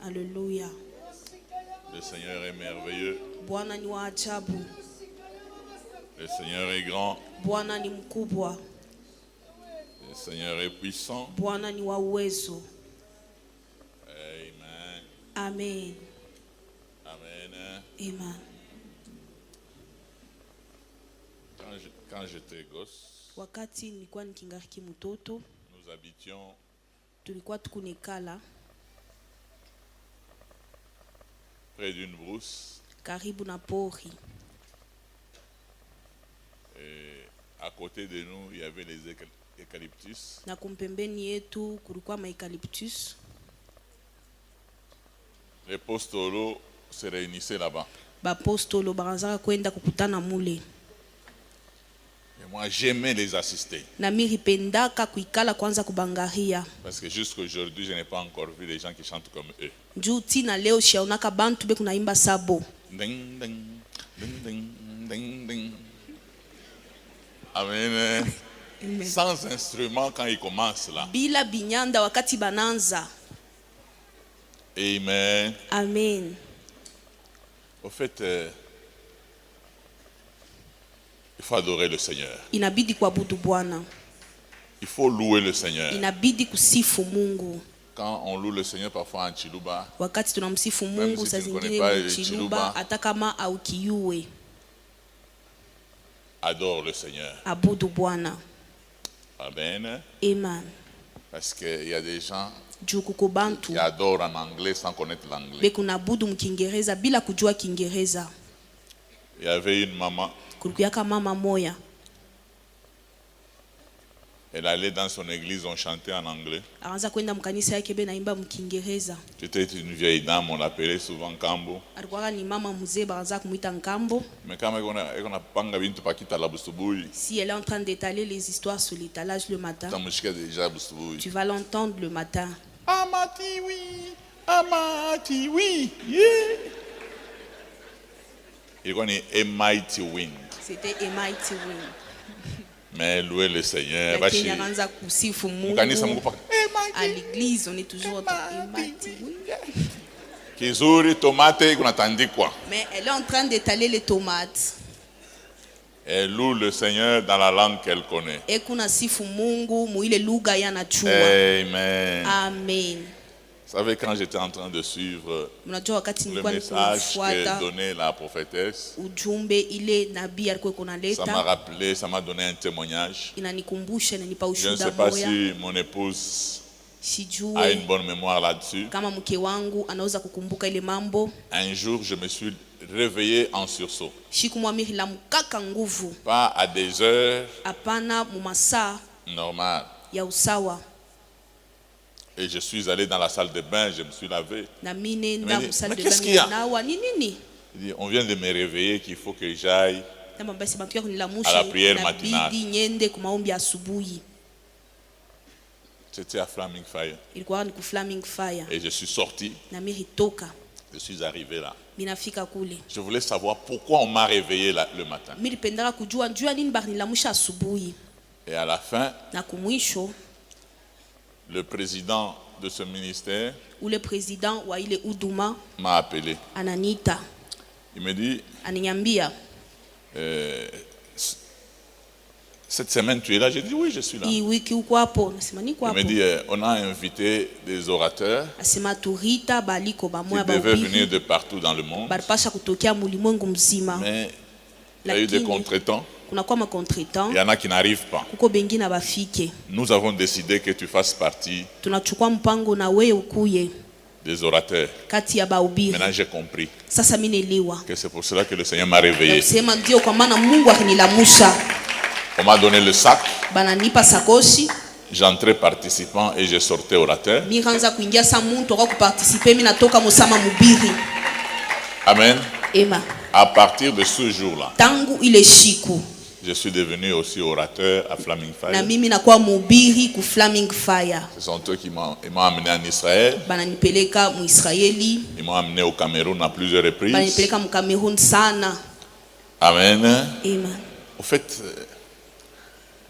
Alléluia. Le Seigneur est merveilleux. Bwana ni wa ajabu. Le Seigneur est grand. Bwana ni mkubwa. Le Seigneur est puissant. Bwana ni wa uwezo. Amen. Amen. Amen. Amen. Quand j'étais gosse, Wakati nilikuwa nikingariki mtoto, nous habitions tulikuwa tukunekala près d'une brousse. karibu na pori. Et à côté de nous, il y avait les eucalyptus. Na kumpembeni yetu kulikuwa maeucalyptus. Les postolos se réunissaient là-bas. Bapostolo baranzaka kwenda kukutana mule. Et moi, j'aimais les assister. Na mimi pendaka kuikala kwanza kubangaria. Parce que jusqu'aujourd'hui, je n'ai pas encore vu des gens qui chantent comme eux. Juu tina leo shaonaka bantu be kunaimba sabo. Ding, ding, ding, ding, ding, ding. Amen. Amen. Sans instrument quand ils commencent là. Bila binyanda wakati bananza. Amen. Amen. Au fait, il faut adorer le Seigneur. Inabidi kuabudu Bwana. Il faut louer le Seigneur. Inabidi kusifu Mungu. Quand on loue le Seigneur parfois en Chiluba, Wakati tunamsifu Même Mungu si saa tu ne connais zingine pas mchiluba Chiluba, hata kama au kiyue, adore le Seigneur. abudu Bwana. Amen. Amen. Parce qu'il y a des gens Juu kuko bantu qui adorent en anglais sans connaître l'anglais. be kunabudu mkingereza bila kujua Kiingereza. Il y avait une maman, Kulikuyaka mama moya, elle allait dans son église, on chantait en anglais. akaanza kwenda mkanisa yake be naimba mkingereza. C'était une vieille dame, on l'appelait souvent Kambo. Alikuwa ni mama mzee, bakaanza kumuita Nkambo. Mais quand on a panga bintu pakita la busubuhi, Si elle est en train d'étaler les histoires sur l'étalage le matin, tamushika déjà busubuhi. tu vas l'entendre le matin. Amati oui, yeah. Ilikuwa ni a mighty wind. C'était a mighty wind. Mais louer le Seigneur, Lakini bashi. anaanza kusifu Mkanisa Mungu. Mungu paka. À l'église, on est toujours dans a mighty wind. Kizuri tomate kunatandikwa. Mais elle est en train d'étaler les tomates. Elle loue le Seigneur dans la langue qu'elle connaît. Et kuna sifu Mungu muile lugha yanachua. Amen. Amen. Vous savez, quand j'étais en train de suivre Unajua wakati le nilikuwa message que nikifuata donnait la prophétesse, ujumbe ile nabii alikuwa ça m'a kunaleta, rappelé, ça m'a donné un témoignage. inanikumbusha, inanipa Je ne sais ushuhuda pas moya. si mon épouse a Sijue une bonne mémoire là-dessus. kama mke wangu anaweza kukumbuka ile mambo. Un jour, je me suis réveillé en sursaut. Shiku mwamiri la mkaka nguvu, Pas à des heures hapana mumasaa normales. ya usawa. Et je suis allé dans la salle de bain, je me suis lavé. Na mine Mais nda musali de qu'est-ce qu'il y a? nawa ni nini? Il dit, on vient de me réveiller qu'il faut que j'aille. Kama basi bantu ya À la kunilamusha prière matinale. inabidi nyende ku maombi asubuhi. C'était à Flaming Fire. Ilikuwa ni ku Flaming Fire. Et je suis sorti, Na mimi toka, je suis arrivé là. minafika kule. Je voulais savoir pourquoi on m'a réveillé là, le matin. Mimi nilipendaka kujua njua nini banilamusha asubuhi. Et à la fin, Na kumwisho le président de ce ministère ule president wa ile huduma m'a appelé. ananiita, Il me dit, ananiambia, cette semaine tu es là? J'ai dit oui, je suis là. hii wiki uko hapo? Nasema niko Il me hapo. dit, on a invité des orateurs Asema turita baliko qui bamoya devaient venir bahubiri de partout dans le monde. balipasha kutokea mulimwengu mzima, Mais il y a eu des lakini contretemps. kunakuwa macontretemps, Il y en a qui n'arrivent pas. kuko bengine abafike. Nous avons décidé que tu fasses partie Tunachukua mpango na wewe ukuye des orateurs. kati ya bahubiri. Maintenant, j'ai compris Sasa mimi niliwa que c'est pour cela que le Seigneur m'a réveillé. sema ndio kwa maana Mungu akinilamusha, On m'a donné le sac. bananipa sakoshi, J'entrais participant et je sortais orateur. miranza kuingia sa muntu kwa kuparticiper, mimi natoka musama mubiri. Amen. Ema À partir de ce jour-là, tangu ile shiku je suis devenu aussi orateur à Flaming na Fire. mimi nakuwa mubiri ku Flaming Fire. Ce sont eux qui m'ont amené en Israël. Bananipeleka mu Israeli, Ils m'ont amené au Cameroun à plusieurs reprises. bananipeleka mu Cameroun sana. Amen. Amen. Au fait,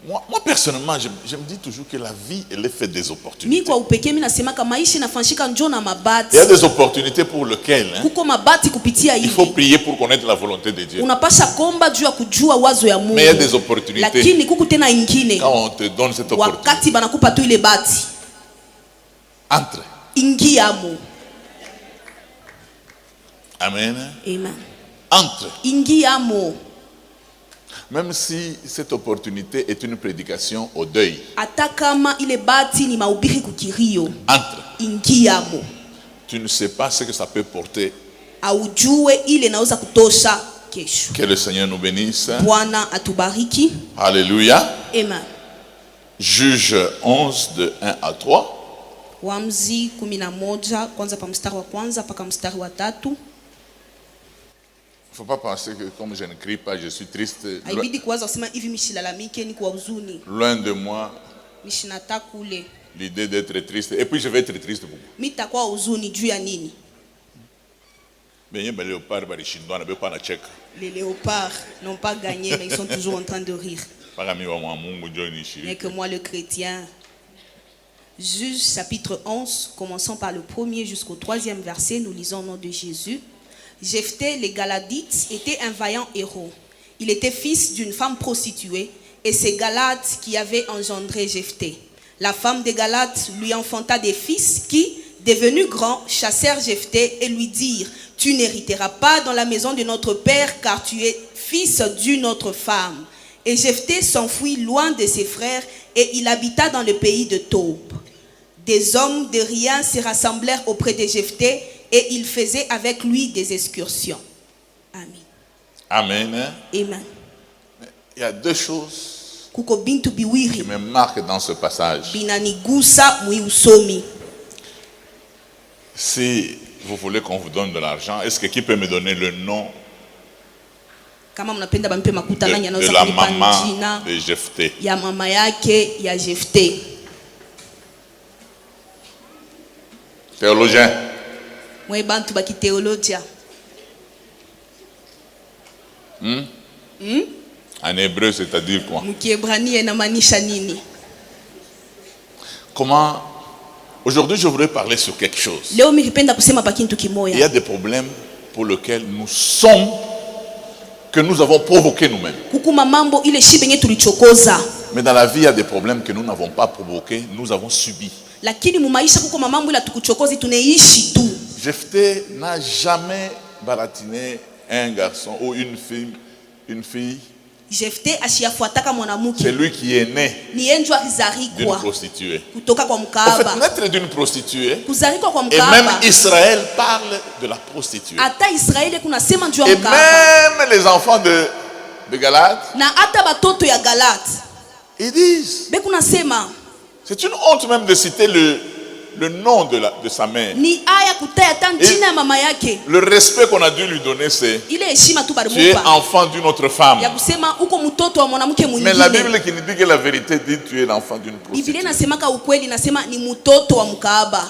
Moi personnellement, je me dis toujours que la vie, elle est faite des Mi opportunités. kwa upekee mimi nasemaka maisha inafanshika njoo na Il mabati. y a des opportunités pour lesquelles Kuko mabati kupitia il faut hivi. prier pour connaître la volonté de Dieu. Unapasha komba juu ya kujua wazo ya Mungu. Mais il y a des opportunités. Lakini kuku tena ingine. Quand on te donne cette opportunité, Wakati banakupa tu ile bati. entre. Ingiamo. Amen. Amen. Entre. Ingiamo. Même si cette opportunité est une prédication au deuil. Hata kama ile bati ni mahubiri kukirio. Entre. Ingiamo. Tu ne sais pas ce que ça peut porter. Aujue ile naweza kutosha kesho. Que le Seigneur nous bénisse. Bwana atubariki. Alléluia. Amen. Juge 11 de 1 à 3. Waamuzi 11 kwanza pa mstari wa kwanza mpaka mstari wa 3. Il ne faut pas penser que comme je ne crie pas, je suis triste. Haibidi kuanza kusema hivi mishilalamike ni kwa huzuni. Loin de moi Mishinata kule. l'idée d'être triste. Et puis je vais être triste beaucoup. Mitakuwa huzuni juu ya nini? Mais il y a des léopards, des chinois, des léopards na tchèque. Les léopards n'ont pas gagné mais ils sont toujours en train de rire. Mais que moi le chrétien. Juge chapitre 11, commençons par le 1er jusqu'au 3e verset, nous lisons au nom de Jésus. Jephthé, les Galadites, était un vaillant héros. Il était fils d'une femme prostituée et c'est Galad qui avait engendré Jephthé. La femme de Galad lui enfanta des fils qui, devenus grands, chassèrent Jephthé et lui dirent: tu n'hériteras pas dans la maison de notre père car tu es fils d'une autre femme. Et Jephthé s'enfuit loin de ses frères et il habita dans le pays de Tob. Des hommes de rien se rassemblèrent auprès de Jephthé et ils faisaient avec lui des excursions. Amen. Amen. Amen. Il y a deux choses Kuko bintu biwiri qui me marquent dans ce passage. binanigusa mwiusomi. Si vous voulez qu'on vous donne de l'argent, est-ce que qui peut me donner le nom Kama mnapenda bampe makuta nani de anaweza la kulipa maman jina de Jephthé? ya mama yake ya Jephthé? Théologien. Mwe bantu baki teolojia. En hébreu, c'est-à-dire quoi? Mkiebrania inamaanisha nini? Comment? Aujourd'hui, je voudrais parler sur quelque chose. Leo mikipenda kusema pa kintu Il y kimoya. a des problèmes pour lesquels nous sommes, que nous avons provoqués nous-mêmes. Kukuma mambo ile shibe yenye tulichokoza. Mais dans la vie, il y a des problèmes que nous n'avons pas provoqués, nous avons subis. Lakini mu maisha kuko mambo ila tukuchokozi tunaishi tu. Jephthé n'a jamais baratiné un garçon ou une fille. Jephthé ashiafuataka C'est mwanamke. lui qui est né Ni yeye ndio d'une alizarikwa prostituée. kutoka kwa En fait, mkaaba. naître d'une prostituée, Kuzarikwa kwa et même mkaaba. Israël parle de la prostituée. Hata Israeli kuna sema juu ya Et mkaaba. même les enfants de Galate, Na hata batoto ya Galat. ils disent, Be kuna sema c'est une honte même de citer le nom de sa mère. ni aya kutaya hata jina ya mama yake. Le respect qu'on a dû lui donner, c'est Ile heshima tu tu es balimupa. enfant d'une autre femme. Ya kusema uko mtoto wa mwanamke Mais la mwingine. Bible qui nous dit que la vérité dit tu es l'enfant d'une Biblia prostituée. inasemaka ukweli, nasema ni mtoto wa mkaaba.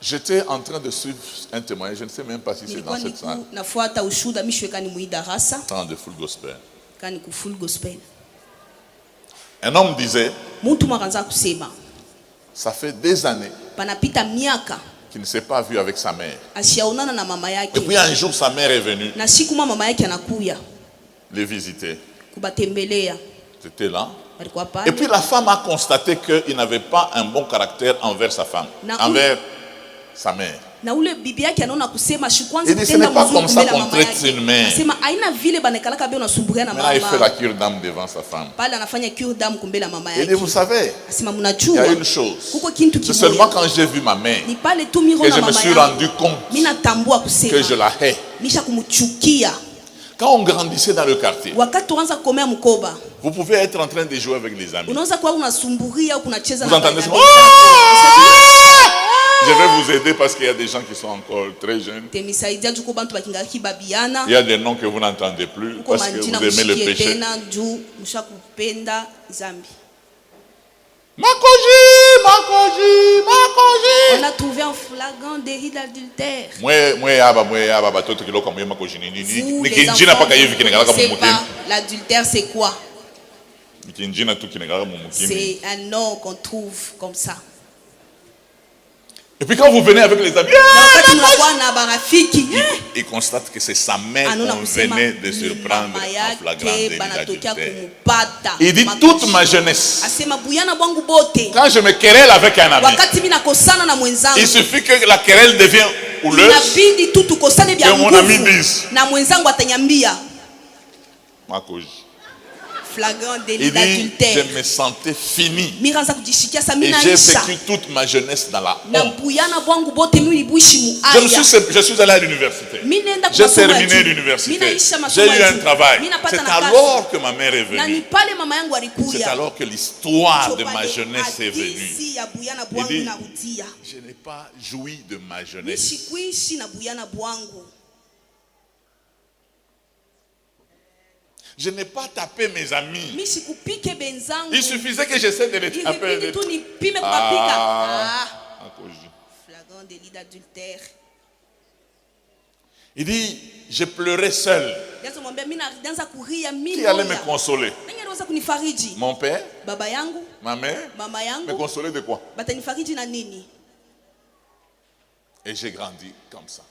J'étais en train de suivre un témoignage, je ne sais même pas si c'est dans Nilikuwa cette salle. nafuata ushuda mishweka ni muidarasa Temps de full gospel. kani ku full gospel. Un homme disait, Mtu mwanza kusema ça fait des années panapita miaka qu'il ne s'est pas vu avec sa mère. ashaonana na mama Et yake. puis un jour, sa mère est venue Na siku mama yake anakuya les visiter. kubatembelea. C'était là. Walikuwa Et pale. puis la femme a constaté qu'il n'avait pas un bon caractère envers sa femme, Na- envers sa mère. Na ule bibi yake anaona kusema shukwanza Il dit, kutenda ce n'est pas mzuri comme ça kumbele qu'on mama traite yake. une mère. Anasema haina vile banekalaka bia unasumburia na Maintenant, il fait la mama. cure d'âme devant sa femme. Pale anafanya cure d'âme kumbele mama Il dit, yake. vous savez, Asema il y mnajua a une chose. kuko kintu C'est kimoja. seulement quand j'ai vu ma mère Ni pale tu miro que na je me mama suis yangu. rendu compte Mimi natambua que je kusema la hais. misha kumchukia. Quand on grandissait dans le quartier, Wakati tuanza kukomea mkoba, vous pouvez être en train de jouer avec les amis. unaweza kuwa unasumburia au kunacheza Vous na entendez ça? baba. Je vais vous aider parce qu'il y a des gens qui sont encore très jeunes. Temisaidia juko bantu bakingaki babiana. Il y a des noms que vous n'entendez plus Uko parce que manjina vous aimez le mushikie péché. tena juu mshakupenda zambi. Makoji. On a trouvé un flagrant délit d'adultère. Mwe batoto kiloko mwe makoji Vous, nini. les Nikinjina enfants, paka hivi vous kinagalaka ne connaissez mumutema. pas l'adultère c'est quoi? C'est un nom qu'on trouve comme ça. Et puis quand vous venez avec les amis, ils constatent que c'est sa mère qu'on venait de surprendre en flagrant délit d'adultère. Il dit toute ma jeunesse. Quand je me querelle avec un ami, il suffit que la querelle devienne houleuse, que mon ami dise flagrant délit il dit, d'adultère. je me sentais fini. Et j'ai vécu toute ma jeunesse dans la honte. Je suis allé à l'université. J'ai terminé l'université. J'ai eu un travail. C'est alors que ma mère est venue. C'est alors que l'histoire de ma jeunesse est venue. Il dit, je n'ai pas joui de ma jeunesse. Je n'ai pas tapé mes amis. Il suffisait que j'essaie de les taper. Flagrant délit d'adultère. Il dit, je pleurais seul. Qui allait me consoler? Mon père? Ma mère? Me consoler de quoi? Et j'ai grandi comme ça.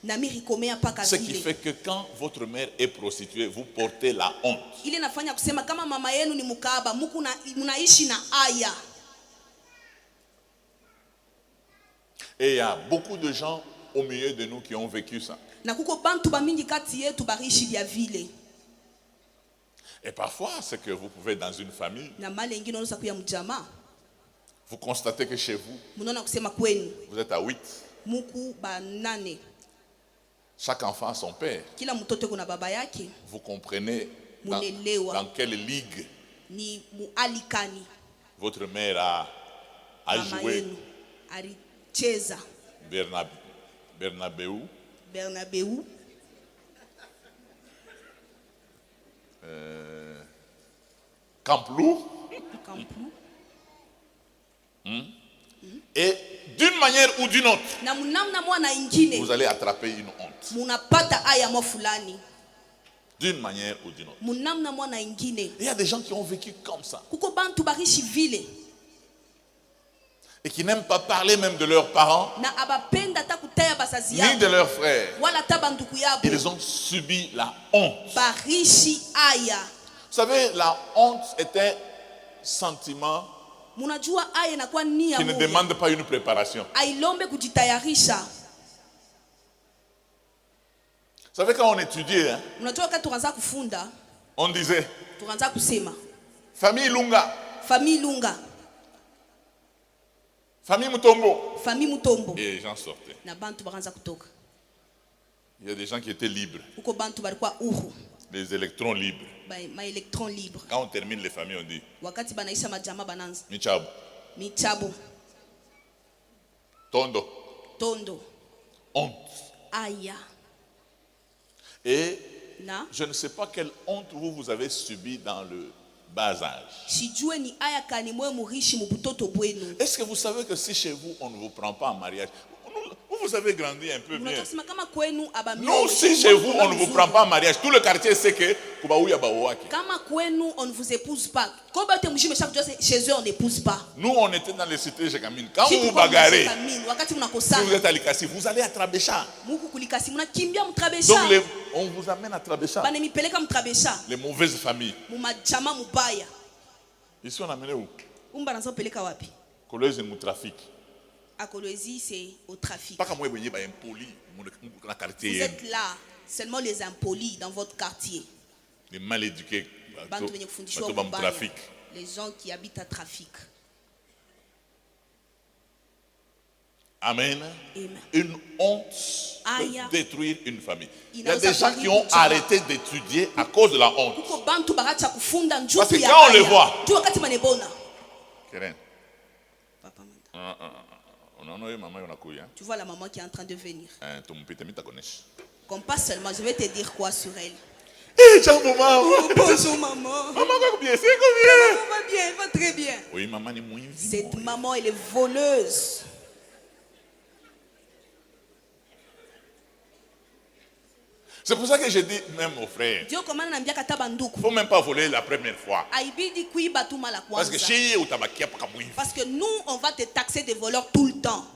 Ce qui fait que quand votre mère est prostituée, vous portez la honte. Et il y a beaucoup de gens au milieu de nous qui ont vécu ça. Et parfois, c'est que vous pouvez dans une famille, vous constatez que chez vous, vous êtes à 8. Chaque enfant a son père. Vous comprenez dans quelle ligue votre mère a joué. Bernabéu. Camp Lou. Et d'une manière ou d'une autre, vous allez attraper une honte. D'une manière ou d'une autre. Il y a des gens qui ont vécu comme ça. Et qui n'aiment pas parler même de leurs parents, ni de leurs frères. Ils ont subi la honte. Vous savez, la honte est un sentiment qui ne demande pas une préparation. Vous savez, quand on étudiait, on disait famille Lunga, famille Mutombo. Et les gens sortaient. Il y a des gens qui étaient libres. Des électrons libres. Quand on termine les familles, on dit Michabo. Tondo. Honte. Et je ne sais pas quelle honte vous avez subi dans le bas âge. Est-ce que vous savez que si chez vous on ne vous prend pas en mariage, vous avez grandi un peu bien. Nous, si chez vous on ne vous prend pas en mariage, tout le quartier sait que on ne vous épouse pas. Chez eux on n'épouse pas. Nous on était dans les cités Jégamine. Quand vous vous bagarrez, si vous êtes à Likasi, vous allez à Trabécha. Donc on vous amène à Trabécha. Les mauvaises familles. Ici on a amené où? Kolwezi mu trafic. À Kolwezi, c'est au trafic. Vous êtes là, seulement les impolis dans votre quartier. Les mal éduqués. Les gens qui habitent à trafic. Amen. Une honte peut détruire une famille. Il y a des gens qui ont arrêté d'étudier à cause de la honte. Parce que quand on les voit, tu vois la maman qui est en train de venir. Comme pas seulement, je vais te dire quoi sur elle. Bonjour maman. Maman va bien, c'est combien? Maman va bien, elle va très bien. Oui, maman est moins. Cette maman, elle est voleuse. C'est pour ça que je dis même aux frères, il ne faut même pas voler la première fois. Parce que nous, on va te taxer de voleurs tout le temps.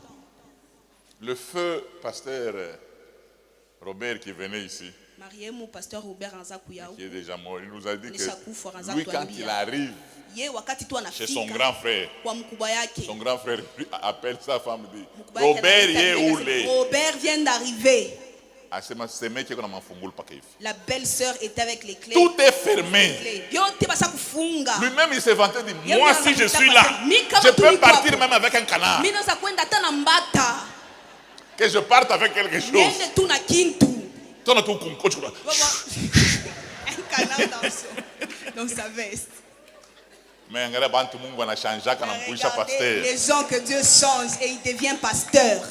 Le feu pasteur Robert qui venait ici, qui est déjà mort, il nous a dit que lui, quand il arrive chez son grand frère appelle sa femme et dit, Robert vient d'arriver. La belle-sœur était avec les clés. Tout est fermé. Lui-même il s'est vanté, dit, moi si je suis là, je peux partir même avec un canard. Que je parte avec quelque chose. Un canard dans sa veste. Mais regardez les gens que Dieu change et il devient pasteur.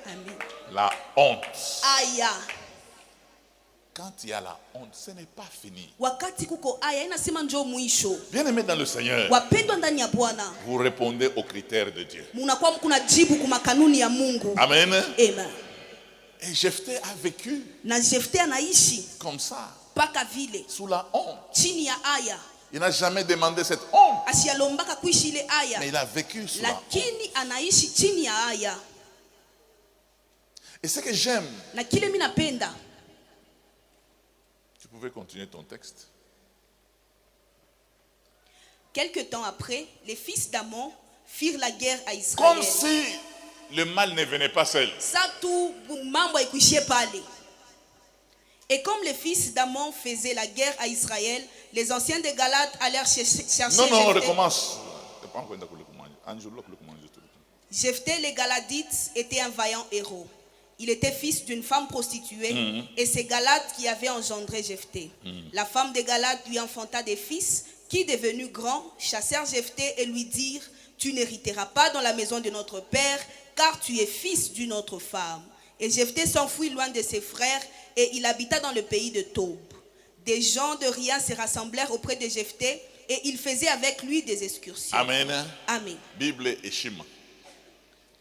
Amen. La honte. Aïe. Quand il y a la honte, ce n'est pas fini. Bien aimé dans le Seigneur, vous répondez aux critères de Dieu. Amen. Amen. Et Jephthé a vécu comme ça, sous la honte. Il n'a jamais demandé cette honte, mais il a vécu sous la honte. Et ce que j'aime, tu pouvais continuer ton texte. Quelque temps après, les fils d'Amon firent la guerre à Israël. Comme si le mal ne venait pas seul. Et comme les fils d'Amon faisaient la guerre à Israël, les anciens de Galate allèrent chercher Jephthé. Non, recommence. Jephthé les Galadites était un vaillant héros. Il était fils d'une femme prostituée et c'est Galate qui avait engendré Jephthé. La femme de Galate lui enfanta des fils qui, devenus grands, chassèrent Jephthé et lui dirent: tu n'hériteras pas dans la maison de notre père, car tu es fils d'une autre femme. Et Jephthé s'enfuit loin de ses frères et il habita dans le pays de Tob. Des gens de rien se rassemblèrent auprès de Jephthé et ils faisaient avec lui des excursions. Amen. Amen. Bible et Shima.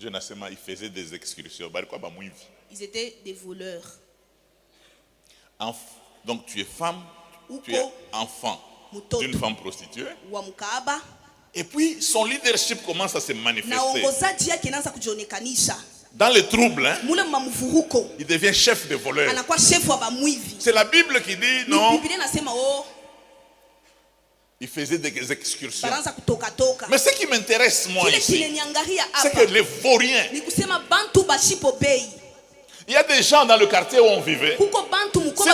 Ils faisaient des excursions. Ils étaient des voleurs. Donc tu es femme, tu es enfant d'une femme prostituée. Et puis son leadership commence à se manifester. Dans les troubles, il devient chef de voleurs. C'est la Bible qui dit non. Il faisait des excursions. Mais ce qui m'intéresse moi ici, c'est que les vauriens, il y a des gens dans le quartier où on vivait. Si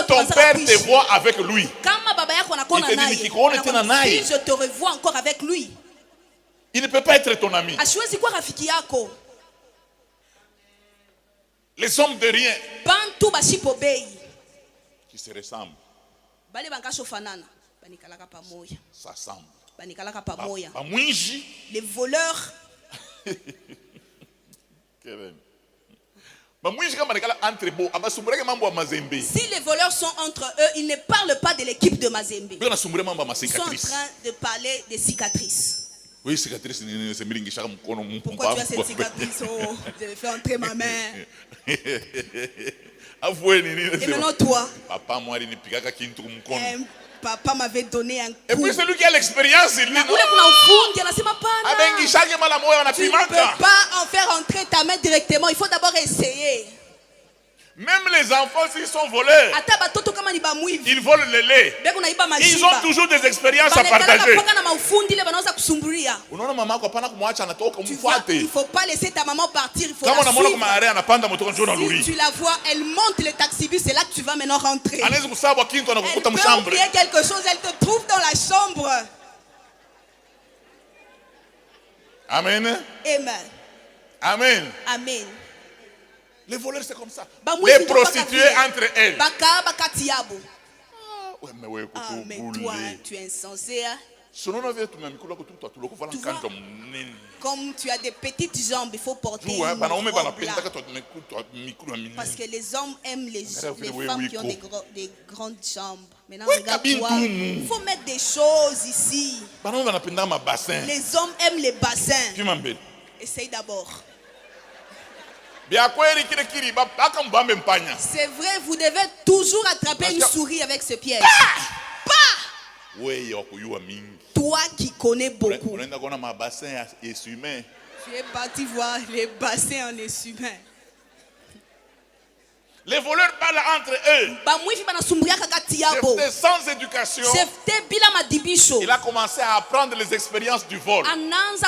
ton père te voit avec lui, il te dit je te revois encore avec lui. Il ne peut pas être ton ami. Les hommes de rien qui se ressemblent s'assemblent. Les voleurs. Si les voleurs sont entre eux, ils ne parlent pas de l'équipe de Mazembe. Ils sont en train de parler des cicatrices. Oui, cicatrice. Pourquoi tu as cette cicatrice? Oh, je vais faire entrer ma main. Et maintenant toi, papa m'avait donné un coup. Et puis celui qui a l'expérience, il dit non. Tu ne peux pas en faire entrer ta main directement. Il faut d'abord essayer. Même les enfants, s'ils sont voleurs, ils volent le lait. Ils ont toujours des expériences à partager. Il ne faut pas laisser ta maman partir. Il faut la suivre. Si tu la vois, elle monte le taxi-bus. C'est là que tu vas maintenant rentrer. Elle peut oublier quelque chose. Elle te trouve dans la chambre. Amen. Amen. Amen. Amen. Les voleurs, c'est comme ça. Les prostituées entre elles. Mais toi, tu es insensé. Comme tu as des petites jambes, il faut porter une robe là. Parce que les hommes aiment les femmes qui ont des grandes jambes. Maintenant, regarde-toi. Il faut mettre des choses ici. Les hommes aiment les bassins. Essaye d'abord. C'est vrai, vous devez toujours attraper une souris avec ce piège. Toi qui connais beaucoup. Tu es parti voir les bassins en essumain. Les voleurs parlent entre eux. J'étais sans éducation. Il a commencé à apprendre les expériences du vol. Il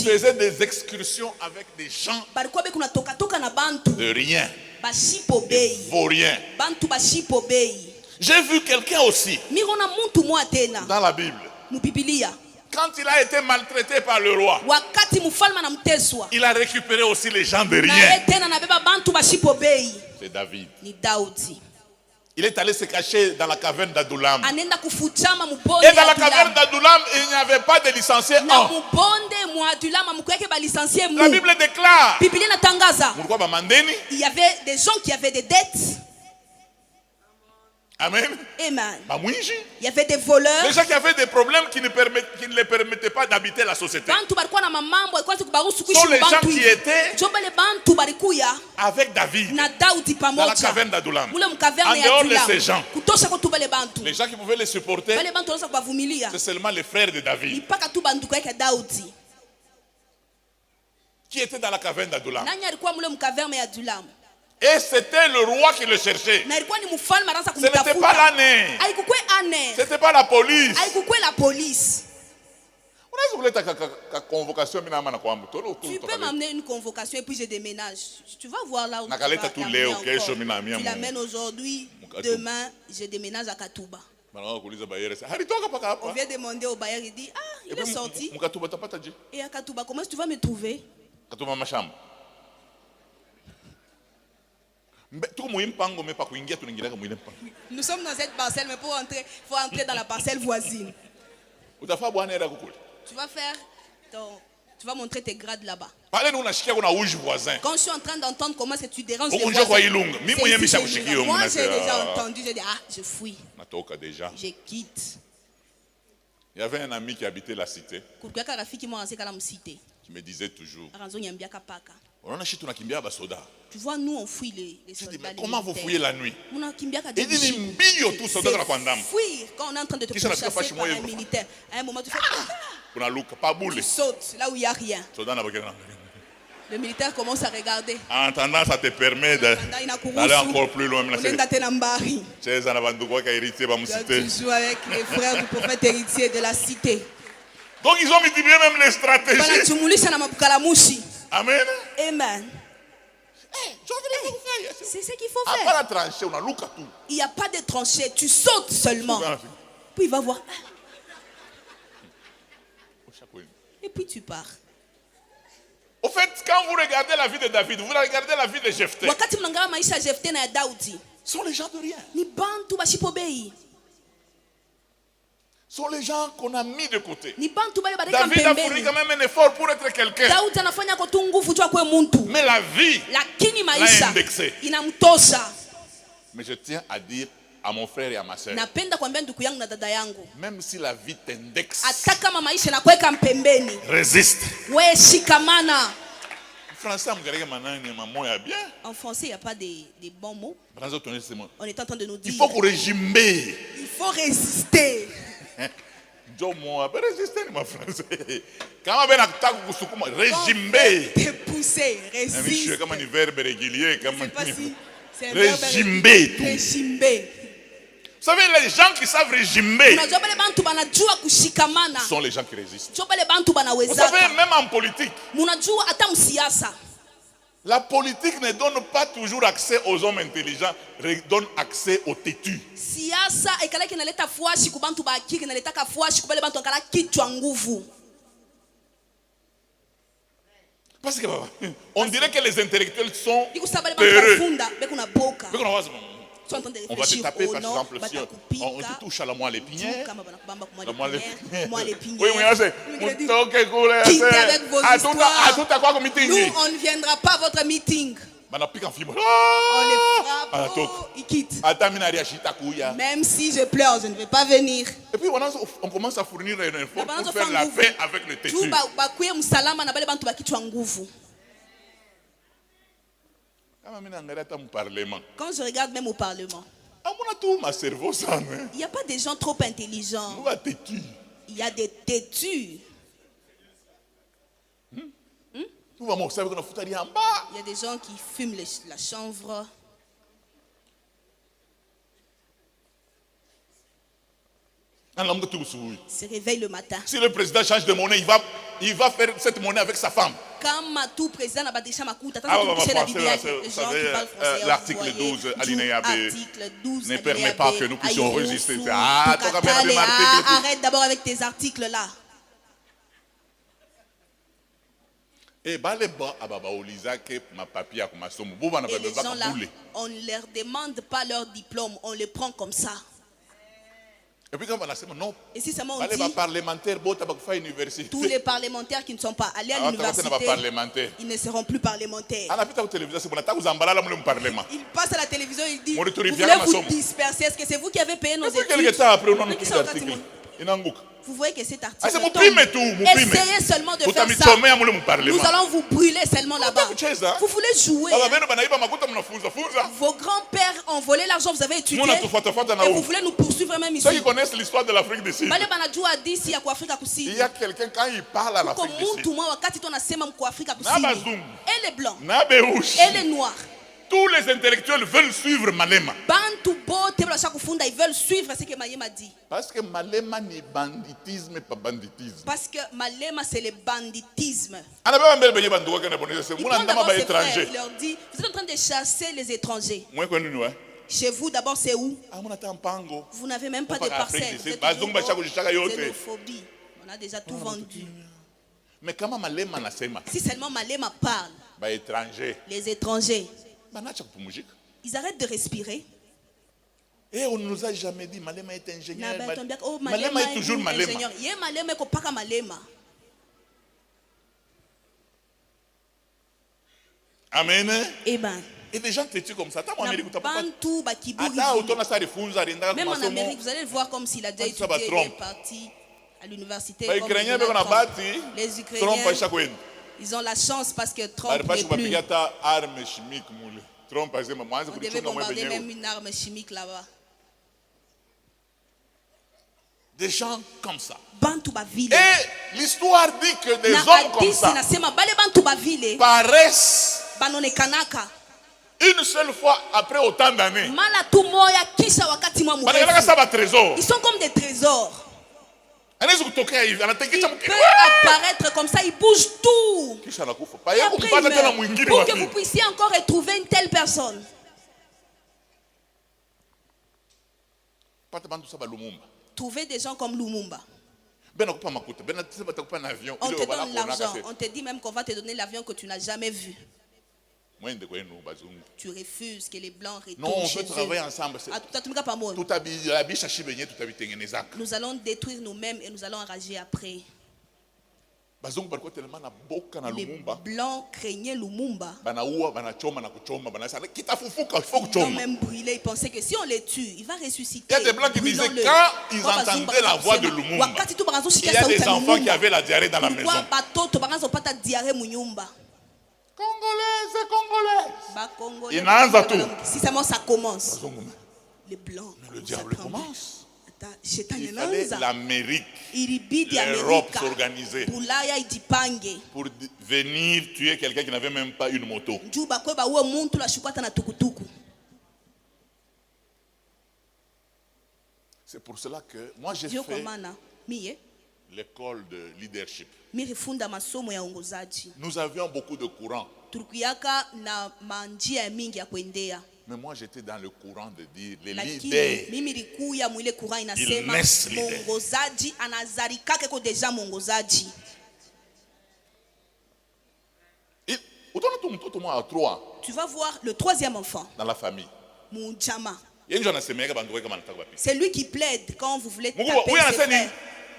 faisait des excursions avec des gens de rien, de vauriens. J'ai vu quelqu'un aussi dans la Bible. Quand il a été maltraité par le roi, il a récupéré aussi les gens de rien. C'est David. Il est allé se cacher dans la caverne d'Adullam. Et dans la caverne d'Adullam, il n'y avait pas de licencié. La Bible déclare, il y avait des gens qui avaient des dettes. Amen. Amen. Il y avait des voleurs. Les gens qui avaient des problèmes qui ne les permettaient pas d'habiter la société. Ce sont les gens qui étaient avec David dans la caverne d'Adullam. En dehors de ces gens, les gens qui pouvaient les supporter, c'est seulement les frères de David qui étaient dans la caverne d'Adullam. Et c'était le roi qui le cherchait. Ce n'était pas l'année. Ce n'était pas la police. Tu peux m'amener une convocation et puis je déménage. Tu vas voir là où tu l'amènes aujourd'hui, demain, je déménage à Katuba. On vient demander au bailleur, il dit, ah, il est sorti. Et à Katuba, comment est-ce que tu vas me trouver? Nous sommes dans cette parcelle, mais pour entrer, il faut entrer dans la parcelle voisine. Tu vas faire tu vas montrer tes grades là-bas. Quand je suis en train d'entendre comment est-ce que tu déranges les voisins, moi j'ai déjà entendu, j'ai dit je fuis, je quitte. Il y avait un ami qui habitait la cité. Qui me disait toujours, tu vois, nous on fuit les soldats. Comment vous fouillez la nuit? Il dit fuir quand on est en train de te pourchasser par un militaire. À un moment tu fais tu sautes là où il n'y a rien. Le militaire commence à regarder. En attendant, ça te permet d'aller encore plus loin. Tu joues avec les frères du prophète héritier de la cité. Donc ils ont multiplié même les stratégies. Amen. Amen. C'est ce qu'il faut faire. Il n'y a pas de tranchée, tu sautes seulement. Puis il va voir. Et puis tu pars. Au fait, quand vous regardez la vie de David, vous regardez la vie de Jephthé. Ce sont les gens de rien. Ce sont les gens qu'on a mis de côté. David a fourni quand même un effort pour être quelqu'un. Mais la vie l'a indexé. Mais je tiens à dire à mon frère et à ma soeur, même si la vie t'indexe, résiste. En français, il n'y a pas de bons mots. On est en train de nous dire, il faut régimer. Il faut résister. Régimer. Pousser, résister. Régimer. Vous savez, les gens qui savent régimer sont les gens qui résistent. Vous savez, même en politique, la politique ne donne pas toujours accès aux hommes intelligents, donne accès aux têtus. Parce que on dirait que les intellectuels sont heureux. On va te taper par exemple si on te touche à la moelle épinière. Oui, nous, on ne viendra pas à votre meeting. On les frappe, ils quittent. Même si je pleure, je ne vais pas venir. Et puis on commence à fournir un effort pour faire la paix avec le têtu. Quand je regarde même au Parlement, il n'y a pas des gens trop intelligents. Il y a des têtus. Il y a des gens qui fument la chanvre. Se réveille le matin. Si le président change de monnaie, il va faire cette monnaie avec sa femme. L'article 12, alinéa B, ne permet pas que nous puissions résister. Arrête d'abord avec tes articles là. Et les gens là, on ne leur demande pas leur diplôme, on les prend comme ça. Et puis quand on a dit non, et si seulement on dit tous les parlementaires qui ne sont pas allés à l'université, ils ne seront plus parlementaires. Ils passent à la télévision et ils disent, vous voulez vous disperser, est-ce que c'est vous qui avez payé nos études? Vous voyez que cet article essayez seulement de faire ça. Nous allons vous brûler seulement là-bas. Vous voulez jouer. Vos grands-pères ont volé l'argent, vous avez étudié. Et vous voulez nous poursuivre même ici. Ceux qui connaissent l'histoire de l'Afrique du Sud. Il y a quelqu'un quand il parle à l'Afrique du Sud. Et les blancs. Et les noirs. Tous les intellectuels veulent suivre Malema. Ils veulent suivre ce que Malema dit. Parce que Malema n'est banditisme, pas banditisme. Parce que Malema c'est le banditisme. Il leur dit, vous êtes en train de chasser les étrangers. Chez vous d'abord c'est où? Vous n'avez même pas de parcelles. Xénophobie. On a déjà tout vendu. Mais comment Malema nasema? Si seulement Malema parle. Les étrangers. Ils arrêtent de respirer. Et on ne nous a jamais dit Malema est ingénieur. Malema est toujours Malema. Amen. Amen. Et les gens te tuent comme ça. Même en Amérique, vous allez le voir comme s'il a déjà étudié, il est parti à l'université. Les Ukrainiens, ils ont la chance parce que Trump n'est plus. On devait bombarder même une arme chimique là-bas. Des gens comme ça. Et l'histoire dit que des hommes comme ça paraissent une seule fois après autant d'années. Ils sont comme des trésors. Il peut apparaître comme ça, il bouge tout. Après, pour que vous puissiez encore retrouver une telle personne. Trouvez des gens comme Lumumba. On te donne l'argent, on te dit même qu'on va te donner l'avion que tu n'as jamais vu. Tu refuses que les blancs retournent. Non, on veut travailler ensemble. Nous allons détruire nous-mêmes et nous allons enrager après. Les blancs craignaient Lumumba. Ils ont même brûlé. Ils pensaient que si on les tue, il va ressusciter. Il y a des blancs qui disaient quand ils entendaient la voix de Lumumba, il y a des enfants qui avaient la diarrhée dans la maison. Congolais. Si seulement ça commence. Les blancs. Le diable commence. Il fallait l'Amérique, l'Europe s'organiser pour venir tuer quelqu'un qui n'avait même pas une moto. C'est pour cela que moi j'ai fait l'école de leadership. Nous avions beaucoup de courants. Mais moi j'étais dans le courant de dire les leaders. Ils naissent leaders. Tu vas voir le troisième enfant dans la famille. C'est lui qui plaide quand vous voulez taper ses frères.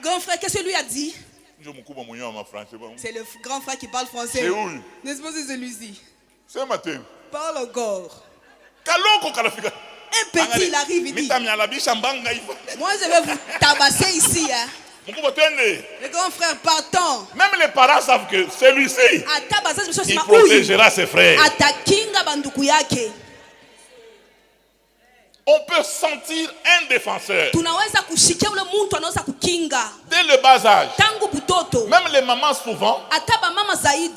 Grand frère, qu'est-ce que lui a dit? C'est le grand frère qui parle français. C'est où? N'est-ce pas celui-ci? C'est matin. Parle encore. Un petit, il arrive, il dit. Moi, je vais vous tabasser ici. Hein. Les grands frères partant. Même les parents savent que celui-ci, il protégera ses frères. On peut sentir un défenseur. Dès le bas âge. Même les mamans souvent.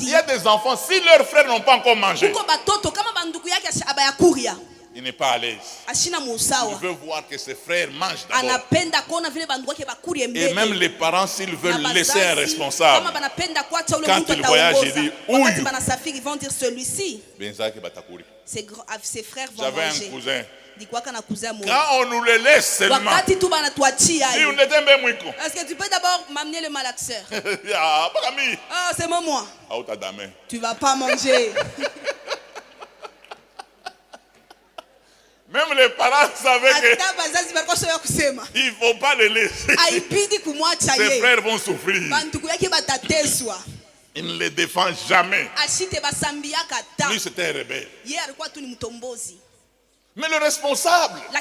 Il y a des enfants, si leurs frères n'ont pas encore mangé, il n'est pas à l'aise. Il veut voir que ses frères mangent d'abord. Et même les parents, s'ils veulent laisser un responsable, quand ils voyagent, ils disent ouïe. Ses frères vont manger. J'avais un cousin. Quand on nous le laisse seulement. Est-ce que tu peux d'abord m'amener le malaxeur? Ah, c'est moi. Tu vas pas manger. Même les parents savaient que il ne faut pas les laisser. Ses frères vont souffrir. Il ne les défend jamais. Lui, c'était un rebelle. Mais le responsable, il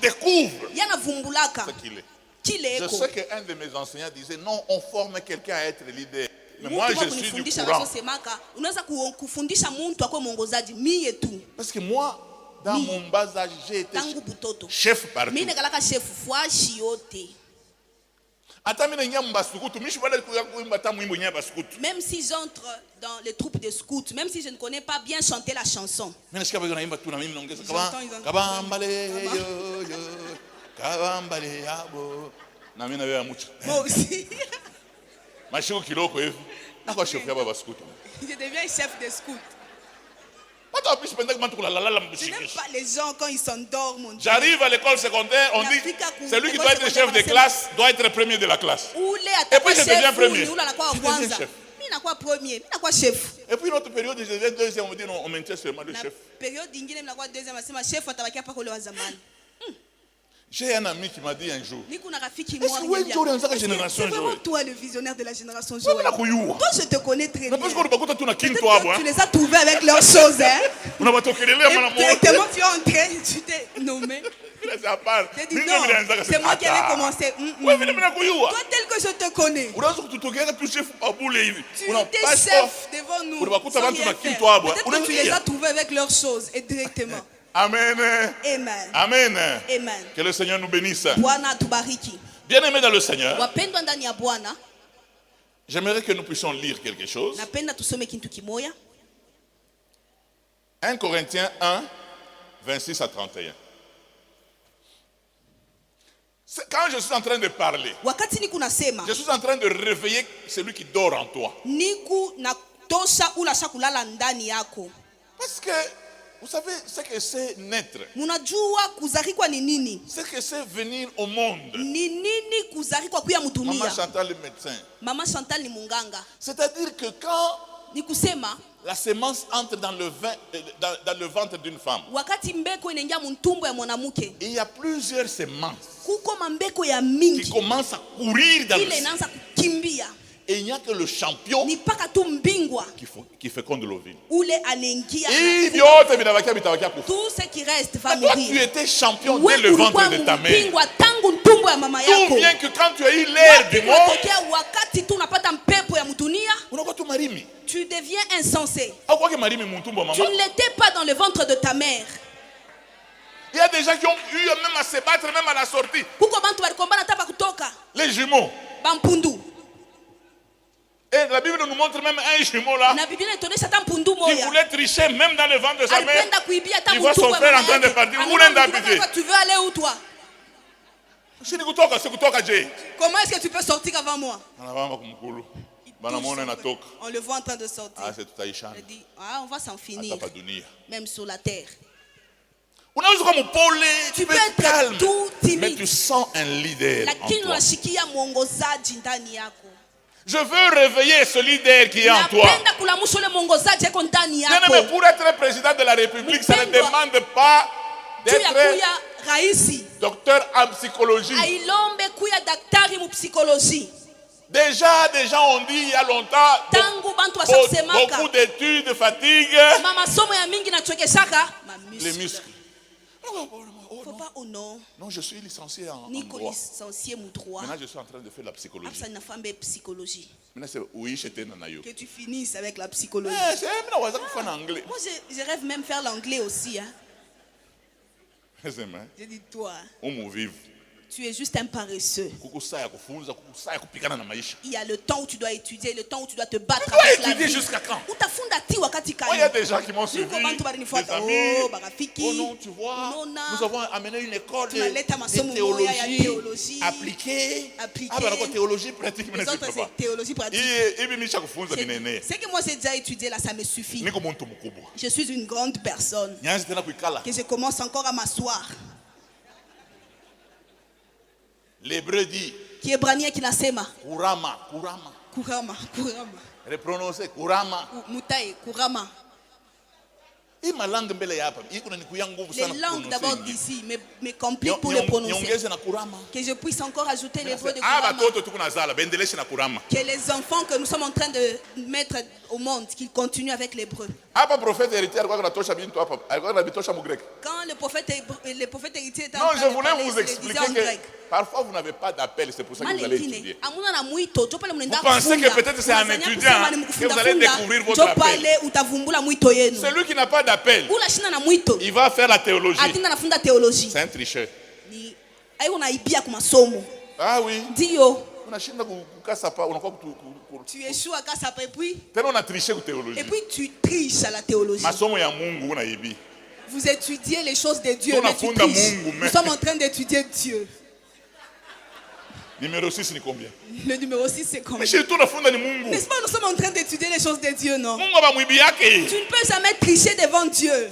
découvre ce qu'il est. Je sais qu'un de mes enseignants disait non, on forme quelqu'un à être leader. Mais moi, je suis du courant. Parce que moi, dans mon bas âge, j'ai été chef partout. Même si j'entre dans les troupes de scouts, même si je ne connais pas bien chanter la chanson, moi aussi, je deviens chef de scouts. Je n'aime pas les gens quand ils s'endorment. J'arrive à l'école secondaire, on dit celui qui doit être chef de classe doit être premier de la classe. Et puis je deviens premier. Je deviens chef. Et puis notre période, je deviens deuxième, on dit non, on maintient seulement le chef. J'ai un ami qui m'a dit un jour, c'est vraiment toi le visionnaire de la génération Joël. Toi je te connais très bien. Tu les as trouvés avec leurs choses. Directement tu es entré, tu t'es nommé. J'ai dit non, c'est moi qui allais commencer. Toi tel que je te connais. Tu étais chef devant nous. Peut-être que tu les as trouvés avec leurs choses et directement. Amen. Amen. Amen. Amen. Que le Seigneur nous bénisse. Bien aimé dans le Seigneur, j'aimerais que nous puissions lire quelque chose. 1 Corinthiens 1, 26 à 31. Quand je suis en train de parler, je suis en train de réveiller celui qui dort en toi. Parce que vous savez ce que c'est naître. Ce que c'est venir au monde. Maman Chantal le médecin. C'est-à-dire que quand la semence entre dans le ventre d'une femme, il y a plusieurs semences qui commencent à courir dans le ciel. Et il n'y a que le champion qui féconde l'ovule. Tout ce qui reste va mourir. Toi, tu étais champion dès le ventre de ta mère. D'où vient que quand tu as eu l'air du monde, tu deviens insensé. Tu ne l'étais pas dans le ventre de ta mère. Il y a des gens qui ont eu même à se battre, même à la sortie. Les jumeaux. Et la Bible nous montre même un jumeau là qui voulait tricher même dans le ventre de sa mère. Il voit son frère en train de partir. Tu veux aller où toi? Comment est-ce que tu peux sortir avant moi? On le voit en train de sortir. Il dit, on va s'en finir. Même sur la terre. Tu peux être calme, mais tu sens un leader en toi. Je veux réveiller ce leader qui est en toi. Bien-aimé, pour être président de la République, ça ne demande pas d'être docteur en psychologie. Déjà, des gens ont dit il y a longtemps, beaucoup d'études, fatigue, les muscles. pas au nom. Non, je suis licencié en droit. Maintenant, je suis en train de faire la psychologie. Maintenant, c'est oui, que tu finisses avec la psychologie. Moi, je rêve même faire l'anglais aussi. Hein. Je dis toi. Vivre. Tu es juste un paresseux. Il y a le temps où tu dois étudier, le temps où tu dois te battre avec la vie. Étudier jusqu'à quand? Il y a des gens qui m'ont suivi, des amis. Oh non, tu vois, nous avons amené une école de théologie appliquée. Théologie pratique, mais c'est pas. Théologie pratique. Ce que moi j'ai déjà étudié là, ça me suffit. Je suis une grande personne. Que je commence encore à m'asseoir. L'hébreu dit Kiebrania kinasema kurama. Reprononcez kurama. Mutai kurama. Les langues d'abord d'ici me compliquent pour les prononcer. Que je puisse encore ajouter l'hébreu de kurama. Que les enfants que nous sommes en train de mettre au monde, qu'ils continuent avec l'hébreu. Quand le prophète héritier était en train de parler, vous expliquer que parfois vous n'avez pas d'appel, c'est pour ça que vous allez étudier. Vous pensez que peut-être c'est en étudiant que vous allez découvrir votre appel. Celui qui n'a pas d'appel, il va faire la théologie. C'est un tricheur. Ah oui. Tu échoues à Kassapa et puis on a triché la théologie. Et puis tu triches à la théologie. Vous étudiez les choses de Dieu, mais tu triches. Nous sommes en train d'étudier Dieu. Numéro 6 c'est combien? Le numéro 6 c'est combien? N'est-ce pas, nous sommes en train d'étudier les choses de Dieu, non? Tu ne peux jamais tricher devant Dieu.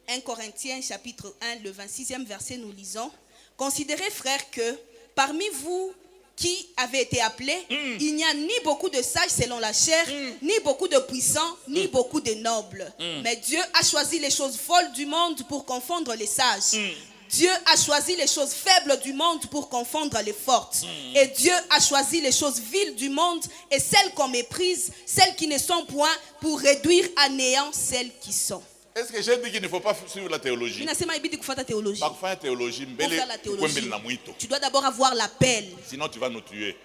1 Corinthiens chapitre 1, le 26e verset, nous lisons: Considérez, frères, que parmi vous qui avez été appelés, il n'y a ni beaucoup de sages selon la chair, ni beaucoup de puissants, ni beaucoup de nobles. Mais Dieu a choisi les choses folles du monde pour confondre les sages. Dieu a choisi les choses faibles du monde pour confondre les fortes. Et Dieu a choisi les choses viles du monde et celles qu'on méprise, celles qui ne sont point, pour réduire à néant celles qui sont. Est-ce que j'ai dit qu'il ne faut pas suivre la théologie? Pour faire la théologie, tu dois d'abord avoir l'appel. Sinon tu vas nous tuer.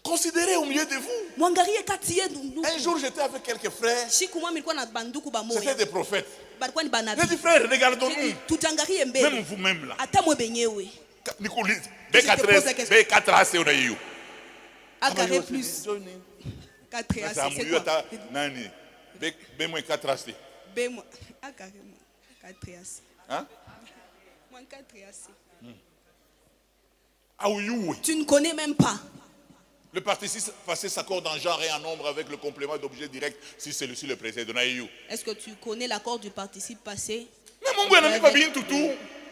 Considérez au milieu de vous. Un jour j'étais avec quelques frères. C'était des prophètes. J'ai dit, frère, regardons-nous. Même vous-même là. B4AC on a eu. A carré plus 4AC, c'est quoi? B-4AC. B- A carrément 4AC. Hein? Moins 4AC. Tu ne connais même pas. Le participe passé s'accorde en genre et en nombre avec le complément d'objet direct si celui-ci le précède. Est-ce que tu connais l'accord du participe passé? Mais mon gars, n'a pas bien tout.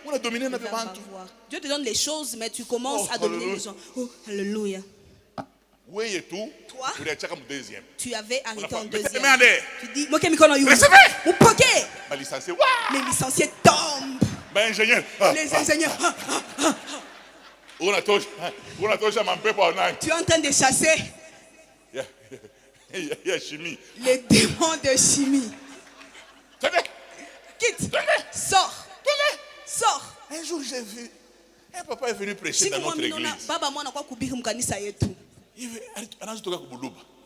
On a dominé, n'a pas tout. Dieu te donne les choses, mais tu commences à dominer les gens. Oh, alléluia. Oui, et tout. Toi, deuxième. Tu avais arrêté en deuxième. Tu dis, les licenciés tombent. Ingénieur. Les ingénieurs. Tu es en train de chasser chimie. Les démons de chimie. Quitte. Sors. Un jour j'ai vu un papa est venu prêcher dans notre église.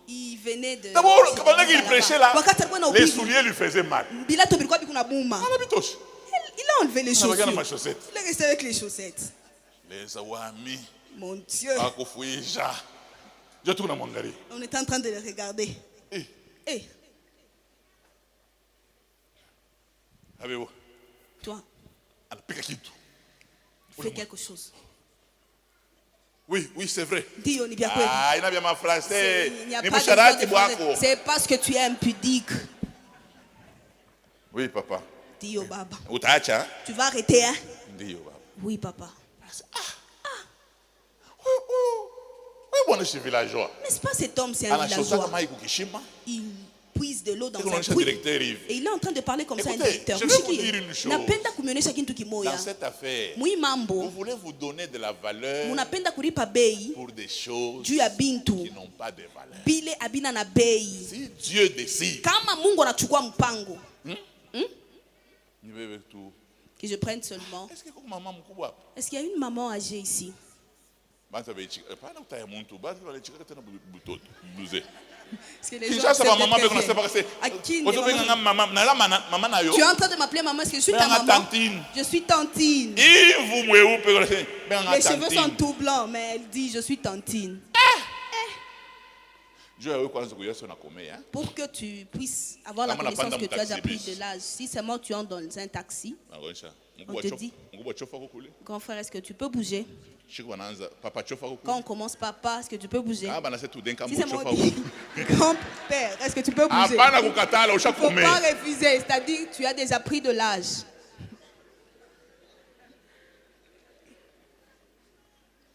Il venait de... D'abord, quand il prêchait là, les souliers lui faisaient mal. Il a enlevé les chaussures. Il est resté avec les chaussettes. Les amis. Mon Dieu. Je tourne à mon gari. On est en train de les regarder. Toi, fais quelque chose. Oui, c'est vrai. Dis, on est bien il n'a bien ma phrase. C'est parce que tu es impudique. Oui, papa. Dis au baba. Tu vas arrêter, hein? Dis au baba. Oui, papa. Oui, bon, je suis villageois. N'est-ce pas cet homme, c'est un villageois? Il puise de l'eau dans Et il est en train de parler comme ça à un directeur. Je vais vous dire une chose. Dans cette affaire, vous voulez vous donner de la valeur pour des choses qui n'ont pas de valeur. Si Dieu décide que je prenne seulement. Est-ce qu'il y a une maman âgée ici? Tu es en train de m'appeler maman, est-ce que je suis ta maman? Je suis tantine. Les cheveux sont tout blancs, mais elle dit je suis tantine. Pour que tu puisses avoir la connaissance que tu as déjà pris de l'âge. Si seulement tu entres dans un taxi, on te dit, grand frère, est-ce que tu peux bouger? Quand on commence papa, est-ce que tu peux bouger? Si c'est moi dit, grand-père, est-ce que tu peux bouger? Il ne faut pas refuser, c'est-à-dire tu as déjà pris de l'âge.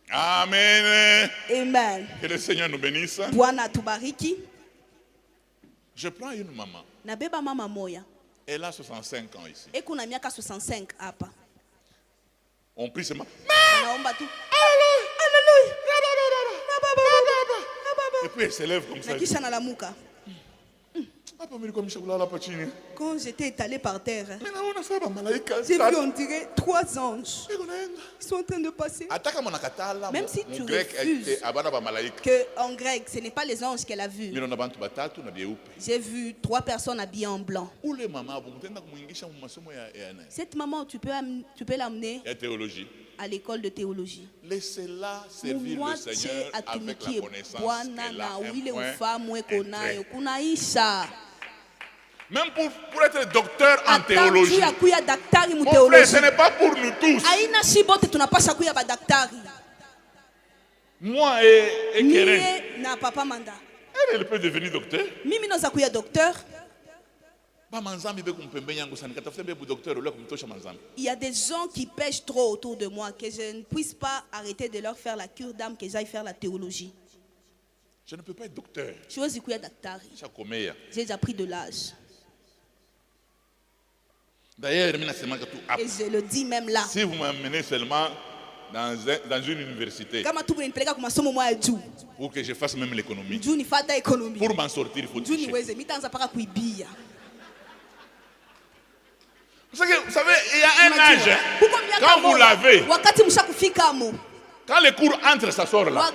Amen. Amen. Que le Seigneur nous bénisse. Bwana tubariki. Je prends une maman. Nabeba mama moya. Elle a 65 ans ici. Et kuna miaka 65 hapa. On prie seulement. Naomba tu. Alléluia. Et puis elle s'élève comme ça. Nakisha nalamuka. Quand j'étais étalé par terre, j'ai vu, on dirait 3 anges. Ils sont en train de passer. Même si tu refuses qu'en grec, ce n'est pas les anges qu'elle a vus. J'ai vu 3 personnes habillées en blanc. Cette maman, tu peux l'amener à l'école de théologie. Laissez-la servir le Seigneur avec la connaissance qu'elle a. Même pour être docteur en théologie. Mon frère, ce n'est pas pour nous tous. Moi et Keren. Elle peut devenir docteur. Il y a des gens qui pêchent trop autour de moi, que je ne puisse pas arrêter de leur faire la cure d'âme, que j'aille faire la théologie. Je ne peux pas être docteur. J'ai déjà pris de l'âge. D'ailleurs, et je le dis même là. Si vous m'amenez seulement dans une université, pour que je fasse même l'économie, pour m'en sortir, il faut tricher. Vous savez, il y a un âge, quand vous l'avez, quand les cours entrent, ça sort là.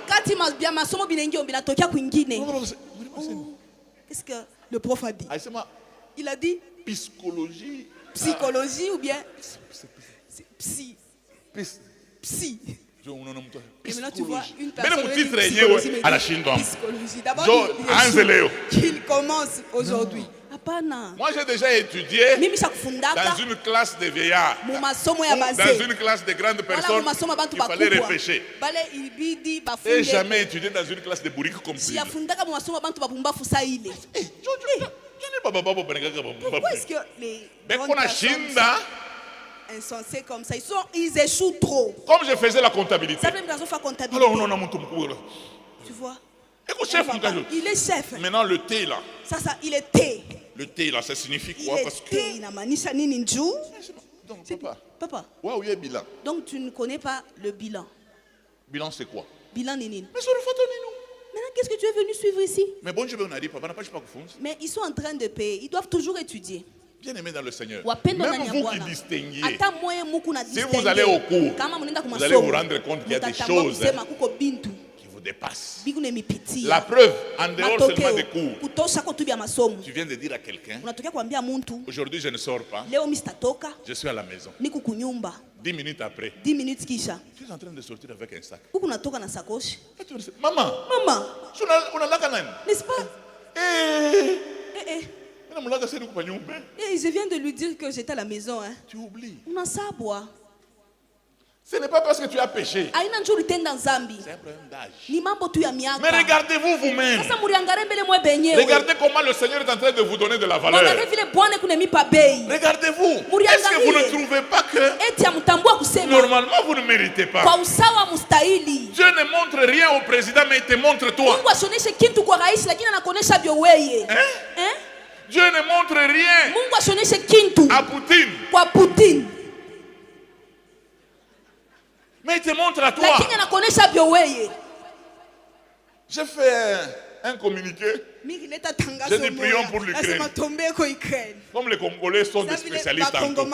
Qu'est-ce que le prof a dit? Il a dit psychologie ou bien psy. Et maintenant tu vois une personne qui dit psychologie. D'abord qu'il commence aujourd'hui. Moi j'ai déjà étudié dans une classe de vieillards, dans une classe de grandes personnes qu'il fallait repêcher. Et jamais étudié dans une classe de bourriques comme ça. Pourquoi est-ce que les insensés comme ça, ils échouent trop? Comme je faisais la comptabilité. Tu vois? Il est chef. Maintenant le thé là. Ça, il est thé. Le thé là, ça signifie quoi? Parce que papa. Wow, il y a bilan. Donc tu ne connais pas le bilan. Bilan c'est quoi? Bilan nini. Mais sur le photo nini. Maintenant, qu'est-ce que tu es venu suivre ici? Mais bon, je vais en dire, papa n'a pas de mais ils sont en train de payer. Ils doivent toujours étudier. Bien aimé dans le Seigneur. Même vous qui distinguez, si vous allez au cours, vous allez vous rendre compte qu'il y a des choses qui vous dépassent. La preuve, en dehors seulement des cours, tu viens de dire à quelqu'un, aujourd'hui je ne sors pas, je suis à la maison. 10 minutes après, tu es en train de sortir avec un sac. Maman, n'est-ce pas? Et je viens de lui dire que j'étais à la maison. Tu oublies. Ce n'est pas parce que tu as péché. C'est un problème d'âge. Mais regardez-vous vous-même. Regardez comment le Seigneur est en train de vous donner de la valeur. Regardez-vous. Est-ce que vous ne trouvez pas que normalement vous ne méritez pas? Dieu ne montre rien au président, mais il te montre toi. Dieu ne montre rien à Poutine. Mais il te montre à toi. J'ai fait un communiqué. J'ai dit prions pour l'Ukraine. Comme les Congolais sont des spécialistes en tout.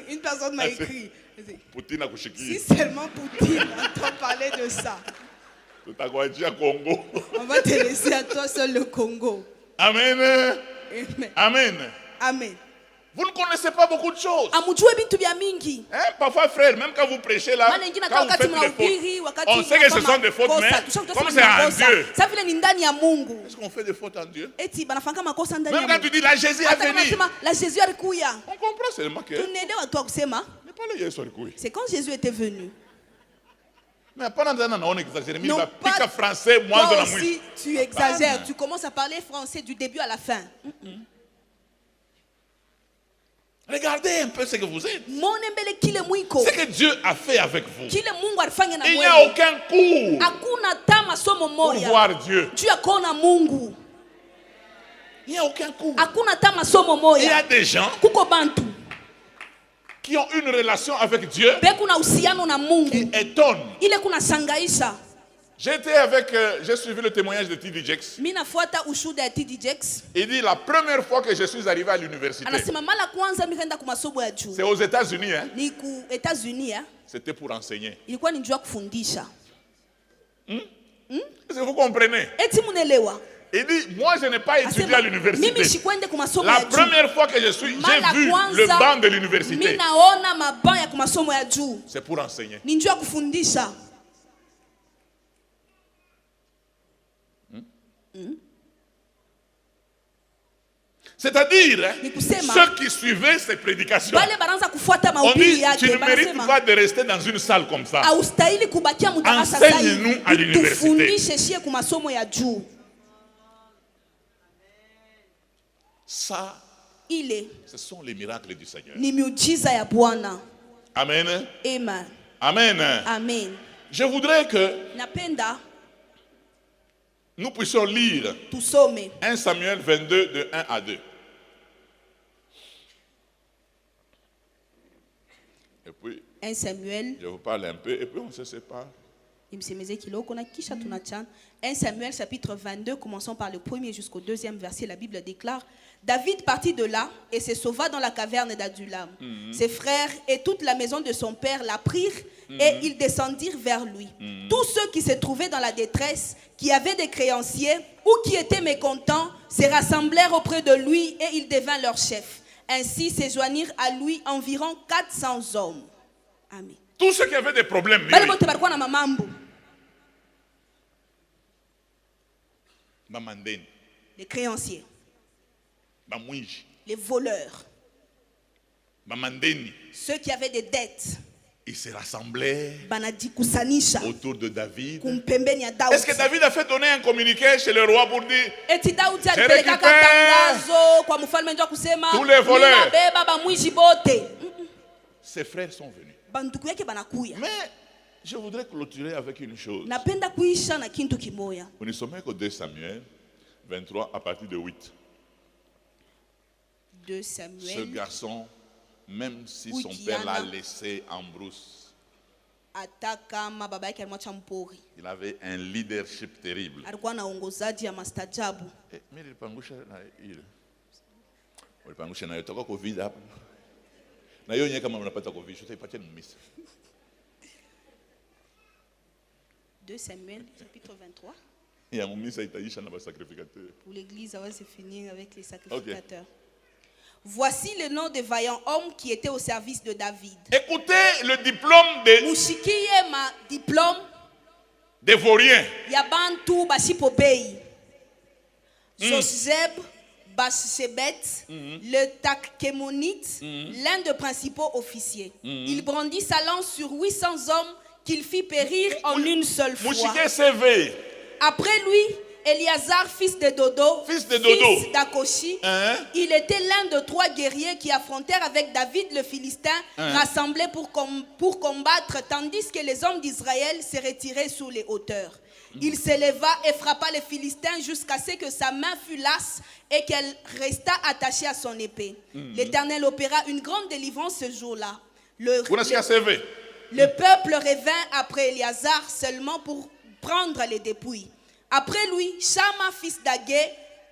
Une personne m'a écrit. Si seulement Poutine entend parler de ça. On va te laisser à toi seul le Congo. Amen. Amen. Amen. Amen. Vous ne connaissez pas beaucoup de choses. Hein? Parfois, frère, même quand vous prêchez là, quand vous faites des fautes, on sait que ce sont des fautes, mais comme c'est en Dieu, est-ce qu'on fait des fautes en Dieu? Même quand tu dis la Jésus est venu, on comprend seulement que c'est quand Jésus était venu. Mais pendant on exagère, mais il va piquer français, moi toi aussi, tu exagères, tu commences à parler français du début à la fin. Regardez un peu ce que vous êtes. Ce que Dieu a fait avec vous. Il n'y a aucun cours pour voir Dieu. Il n'y a aucun cours. Il y a des gens qui ont une relation avec Dieu qui étonne. J'ai suivi le témoignage de T.D. Jakes. Il dit la première fois que je suis arrivé à l'université, c'est aux États-Unis. Hein? C'était pour enseigner. Est-ce que vous comprenez? Il dit, moi je n'ai pas étudié à l'université. La première fois que j'ai vu le banc de l'université, c'est pour enseigner. C'est-à-dire, ceux qui suivaient ces prédications, on dit, tu ne mérites pas de rester dans une salle comme ça. Enseigne-nous à l'université. Ça, ce sont les miracles du Seigneur. Amen. Amen. Amen. Je voudrais que nous puissions lire 1 Samuel 22 de 1 à 2. Et puis, 1 Samuel. Je vous parle un peu et puis on se sépare. 1 Samuel chapitre 22, commençons par le premier jusqu'au deuxième verset. La Bible déclare: David partit de là et se sauva dans la caverne d'Adullam. Ses frères et toute la maison de son père l'apprirent et ils descendirent vers lui. Tous ceux qui se trouvaient dans la détresse, qui avaient des créanciers ou qui étaient mécontents, se rassemblèrent auprès de lui et il devint leur chef. Ainsi se joignirent à lui environ 400 hommes. Amen. Tous ceux qui avaient des problèmes, les créanciers, les voleurs, ceux qui avaient des dettes, ils se rassemblaient autour de David. Est-ce que David a fait donner un communiqué chez le roi pour dire: je récupère tous les voleurs? Ses frères sont venus. Mais je voudrais clôturer avec une chose. Vous ne sommes qu'au 2 Samuel 23 à partir de 8. 2 Samuel. Ce garçon, même si son père l'a laissé en brousse, il avait un leadership terrible. Deux Samuel, chapitre 23. Pour l'église, ça va se finir avec les sacrificateurs. Okay. Voici le nom des vaillants hommes qui étaient au service de David. Écoutez le diplôme des Vauriens. Sosjeb, Bashebet, le Takkémonite, l'un des principaux officiers. Il brandit sa lance sur 800 hommes qu'il fit périr en une seule fois. Après lui Éliazar, fils de Dodo, fils d'Akoshi, il était l'un de 3 guerriers qui affrontèrent avec David le Philistin, rassemblés pour combattre, tandis que les hommes d'Israël se retiraient sur les hauteurs. Il s'éleva et frappa les Philistins jusqu'à ce que sa main fût lasse et qu'elle resta attachée à son épée. L'Éternel opéra une grande délivrance ce jour-là. Le peuple revint après Éliazar seulement pour prendre les dépouilles. Après lui, Shama, fils d'Agé,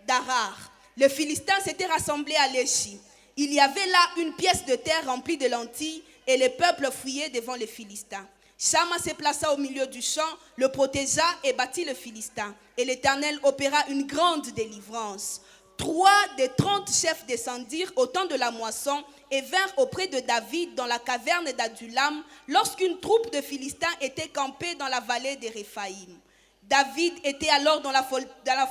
d'Arar. Les Philistins s'étaient rassemblés à Léchi. Il y avait là une pièce de terre remplie de lentilles et le peuple fuyait devant les Philistins. Shama se plaça au milieu du champ, le protégea et battit le Philistin. Et l'Éternel opéra une grande délivrance. 3 des 30 chefs descendirent au temps de la moisson et vinrent auprès de David dans la caverne d'Adulam lorsqu'une troupe de Philistins était campée dans la vallée des Réphaïm. David était alors dans la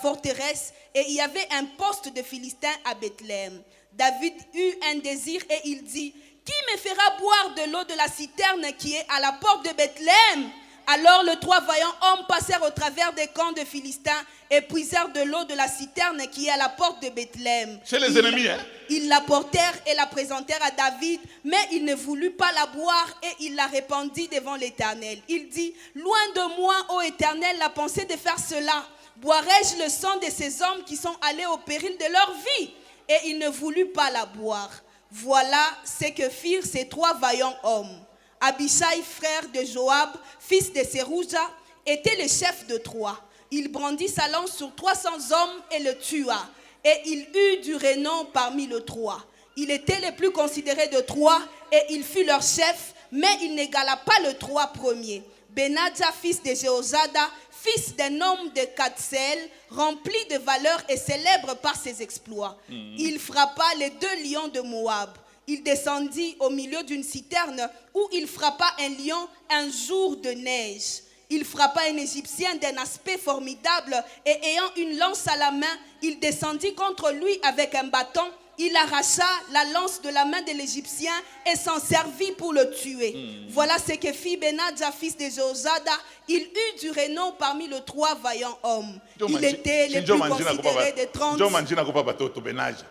forteresse et il y avait un poste de Philistins à Bethléem. David eut un désir et il dit: qui me fera boire de l'eau de la citerne qui est à la porte de Bethléem? Alors les 3 vaillants hommes passèrent au travers des camps de Philistins et puisèrent de l'eau de la citerne qui est à la porte de Bethléem. Chez les ennemis, hein? Ils la portèrent et la présentèrent à David, mais il ne voulut pas la boire et il la répandit devant l'Éternel. Il dit: loin de moi, ô Éternel, la pensée de faire cela. Boirai-je le sang de ces hommes qui sont allés au péril de leur vie? Et il ne voulut pas la boire. Voilà ce que firent ces 3 vaillants hommes. Abishai, frère de Joab, fils de Serouja, était le chef de 3. Il brandit sa lance sur 300 hommes et le tua. Et il eut du renom parmi les 3. Il était le plus considéré de 3 et il fut leur chef, mais il n'égala pas le 3 premiers. Benadja, fils de Jéhozada, fils d'un homme de Katsel, rempli de valeur et célèbre par ses exploits. Il frappa les 2 lions de Moab. Il descendit au milieu d'une citerne où il frappa un lion un jour de neige. Il frappa un Égyptien d'un aspect formidable et ayant une lance à la main, il descendit contre lui avec un bâton. Il arracha la lance de la main de l'Égyptien et s'en servit pour le tuer. Voilà ce que fit Benadja, fils de Jéhozada. Il eut du renom parmi les 3 vaillants hommes. Il était le plus considéré des 30.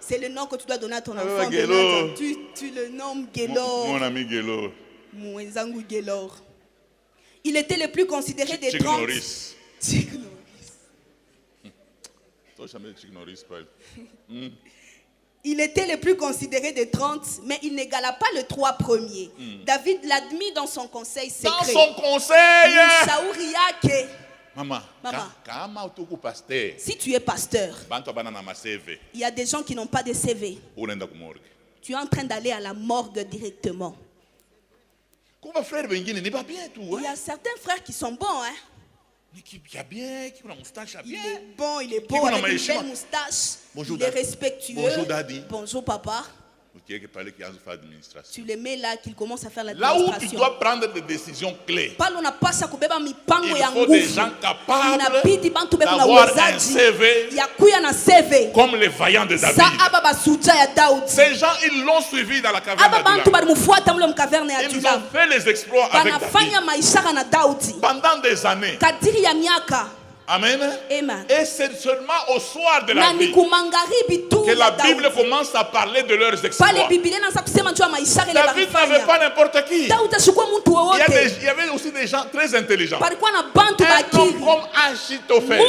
C'est le nom que tu dois donner à ton enfant. Tu le nommes Gelor. Mon ami Gelor. Mouenzangu Gelor. Il était le plus considéré des 30. Il était le plus considéré des 30, mais il n'égala pas le 3 premiers. David l'admit dans son conseil secret. Dans son conseil. Maman, si tu es pasteur, il y a des gens qui n'ont pas de CV. Tu es en train d'aller à la morgue directement. Il y a certains frères qui sont bons, hein? Il est bon, il est beau avec une belle moustache. Il est respectueux. Bonjour daddy. Bonjour papa. Tu les mets là qu'il commence à faire Là l'administration. où tu dois prendre des décisions clés. Il faut des gens capables d'avoir un CV comme les vaillants de David. Ces gens, ils l'ont suivi dans la caverne d'Adulam. Ils ont fait les exploits avec David pendant des années. Amen. Et c'est seulement au soir de la vie que la Bible commence à parler de leurs exploits. David n'avait pas n'importe qui. Il y avait aussi des gens très intelligents. Un homme comme Achitophel.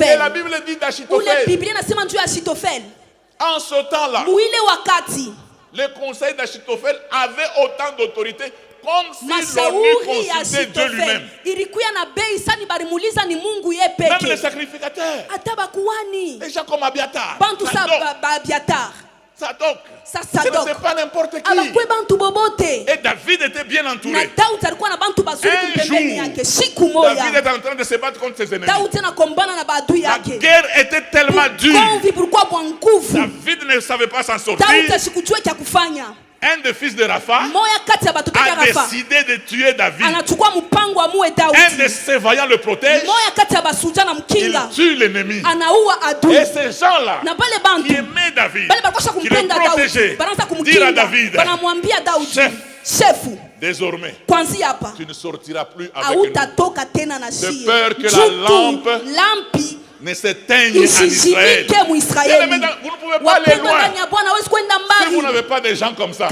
Et la Bible dit d'Achitophel. En ce temps-là, le conseil d'Achitophel avait autant d'autorité comme si l'on eût consulté Dieu lui-même. Même les sacrificateurs. Les gens comme Abiatar. Sadok. Ce n'était pas n'importe qui. Et David était bien entouré. Un jour, David était en train de se battre contre ses ennemis. La guerre était tellement dure. David ne savait pas s'en sortir. Un des fils de Rapha a décidé de tuer David. Un de ses vaillants le protège. Il tue l'ennemi. Et ces gens-là qui aimaient David, qui le protégeaient, dirent à David: chef, Désormais, tu ne sortiras plus avec nous. De peur que la lampe ne s'éteigne en Israël. Vous ne pouvez pas aller loin si vous n'avez pas des gens comme ça.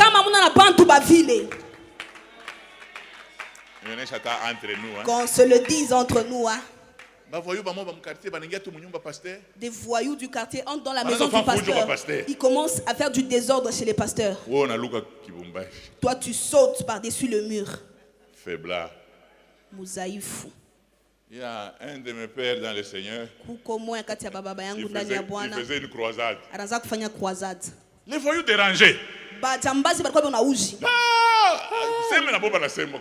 Qu'on se le dise entre nous. Des voyous du quartier entrent dans la maison du pasteur. Ils commencent à faire du désordre chez les pasteurs. Toi, tu sautes par-dessus le mur. Faiblard. Il y a un de mes pères dans le Seigneur. Il faisait une croisade. Les voyous dérangés.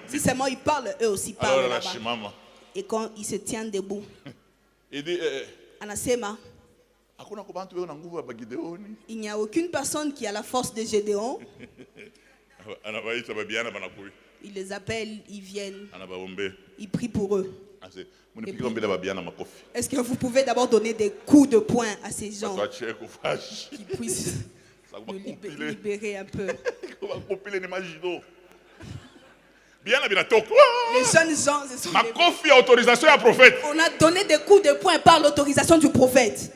Si seulement ils parlent, eux aussi parlent. Et quand ils se tiennent debout, il dit, il n'y a aucune personne qui a la force de Gédéon. Il les appelle, ils viennent, ils prient pour eux. Est-ce que vous pouvez d'abord donner des coups de poing à ces gens qui puissent nous libérer un peu? Les jeunes gens se sont autorisation à prophète. On a donné des coups de poing par l'autorisation du prophète.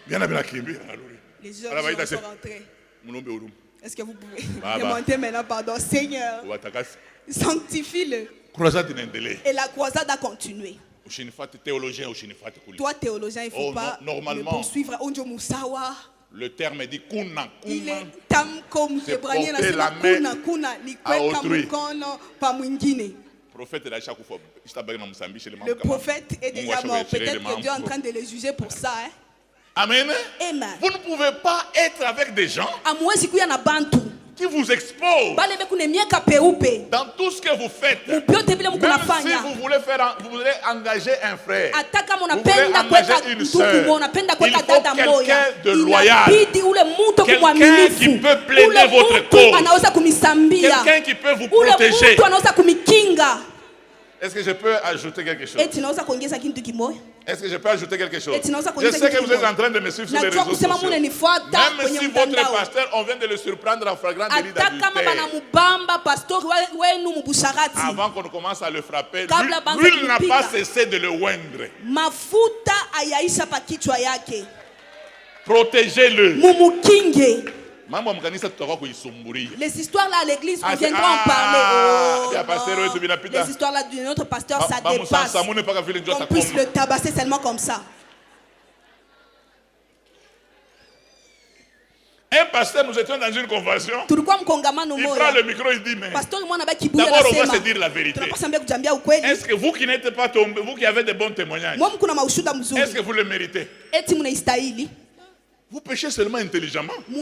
Les jeunes gens sont rentrés. Est-ce que vous pouvez demander maintenant pardon? Seigneur, sanctifie-le. Et la croisade a continué. Toi, théologien, il ne faut pas me poursuivre. Le terme dit kuna. Il est tam comme porter la main à autrui. Le prophète est déjà mort. Peut-être que Dieu est en train de le juger pour ça. Hein? Amen. Amen. Vous ne pouvez pas être avec des gens qui vous exposent dans tout ce que vous faites. Même si vous voulez engager un frère, vous voulez engager une soeur, il faut quelqu'un de loyal, quelqu'un qui peut plaider votre cause, quelqu'un qui peut vous protéger. Est-ce que je peux ajouter quelque chose? Est-ce que je peux ajouter quelque chose? Je sais que vous êtes en train de me suivre sur les réseaux sociaux. Même si votre pasteur, on vient de le surprendre en flagrant délit d'adultère. Avant qu'on commence à le frapper, l'huile n'a pas cessé de le oindre. Protégez-le. Les histoires là à l'église, on viendra en parler. Les histoires là de notre pasteur, ça dépasse. On puisse le tabasser seulement comme ça. Un pasteur, nous étions dans une convention. Il prend le micro, il dit, mais d'abord on va se dire la vérité. Est-ce que vous qui n'êtes pas tombé, vous qui avez de bons témoignages, est-ce que vous le méritez? Vous péchez seulement intelligemment. Les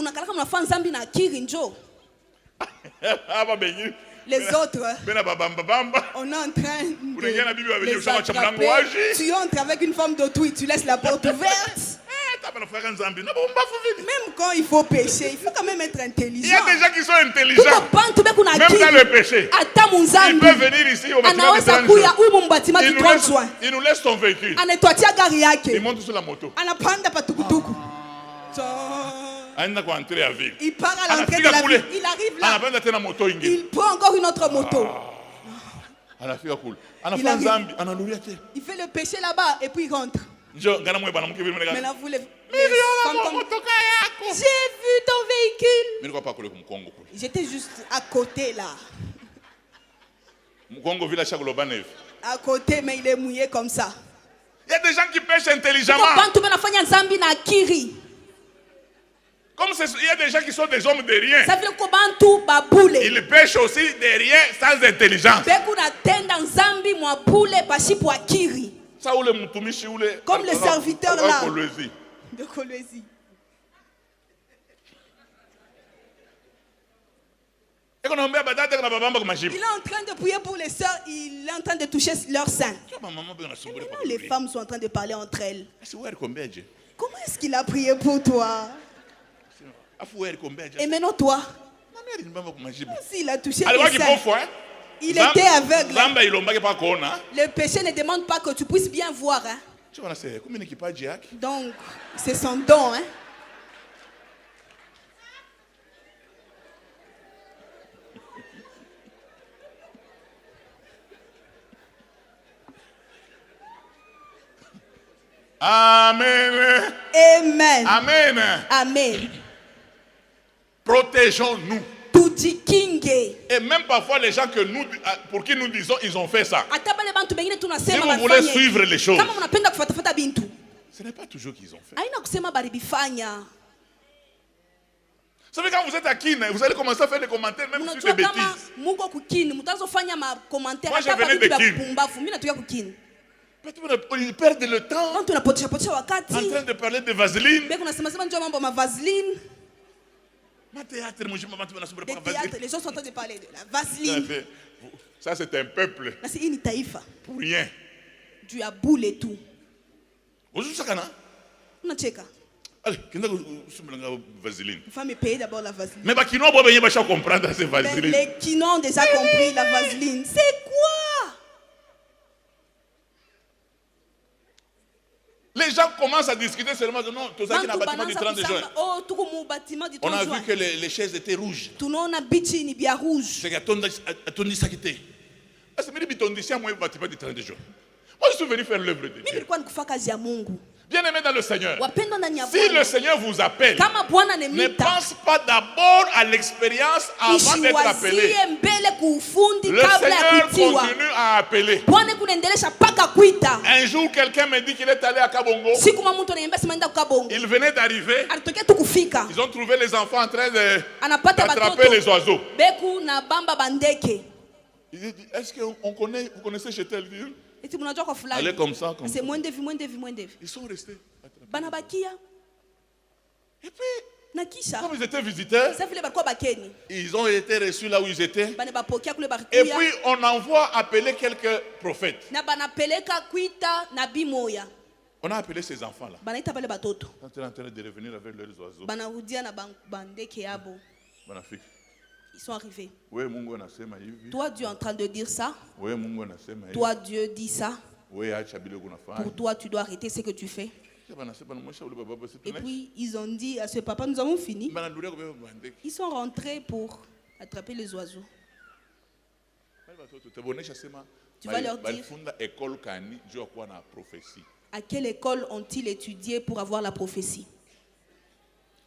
autres, on est en train de les attraper. Tu entres avec une femme d'autrui, tu laisses la porte ouverte. Même quand il faut pécher, il faut quand même être intelligent. Il y a des gens qui sont intelligents. Même dans le péché. Ils peuvent venir ici au bâtiment de 30 jours. Ils nous laissent son véhicule. Ils montent sur la moto. Il part à l'entrée de la ville. Il arrive là. Il prend encore une autre moto. Il fait le péché là-bas et puis il rentre. Maintenant vous les femmes comme... J'ai vu ton véhicule. J'étais juste à côté là. À côté, mais il est mouillé comme ça. Il y a des gens qui pêchent intelligemment. Comme il y a des gens qui sont des hommes de rien. Ils pêchent aussi de rien sans intelligence. Comme le serviteur là de Kolwezi. Il est en train de prier pour les sœurs, il est en train de toucher leur sein. Les femmes sont en train de parler entre elles. Comment est-ce qu'il a prié pour toi? Et maintenant toi, s'il a touché tes seins, il était aveugle. Le péché ne demande pas que tu puisses bien voir. Hein? Donc, c'est son don. Hein? Amen. Amen. Amen. Amen. Protégeons-nous. Et même parfois les gens pour qui nous disons, ils ont fait ça. Si vous voulez suivre les choses, ce n'est pas toujours qu'ils ont fait. Vous savez, quand vous êtes à Kin, vous allez commencer à faire des commentaires même sur des bêtises. Moi, je venais de Kin. Ils perdent le temps en train de parler de vaseline. Les gens sont en train de parler de la vaseline. Ça, c'est un peuple. Pour rien. Tu as boule et tout. Allez, vaseline. Il faut me payer d'abord la vaseline. Mais les Kinois comprendre ces vaseline. Les Kinois ont déjà compris la vaseline. C'est quoi? Les gens commencent à discuter seulement de non, tout ça qui est dans le bâtiment du 30 juin. On a vu que les chaises étaient rouges. C'est que tu ça qui était. C'est même le bâtiment du 30 juin. Moi, je suis venu faire l'œuvre de Dieu. Bien aimé dans le Seigneur, si le Seigneur vous appelle, ne pense pas d'abord à l'expérience avant d'être appelé. Le Seigneur continue à appeler. Un jour, quelqu'un me dit qu'il est allé à Kabongo. Il venait d'arriver. Ils ont trouvé les enfants en train d'attraper les oiseaux. Il dit, est-ce que vous connaissez chez tel ville? Allez comme ça, comme ça. Ils sont restés. Et puis, comme ils étaient visiteurs, ils ont été reçus là où ils étaient. Et puis, on envoie appeler quelques prophètes. On a appelé ces enfants-là. Quand ils sont en train de revenir avec leurs oiseaux. Magnifique. Ils sont arrivés. Toi, Dieu est en train de dire ça. Toi, Dieu dit ça. Pour toi, tu dois arrêter ce que tu fais. Et puis, ils ont dit à ce papa, nous avons fini. Ils sont rentrés pour attraper les oiseaux. Tu vas leur dire à quelle école ont-ils étudié pour avoir la prophétie?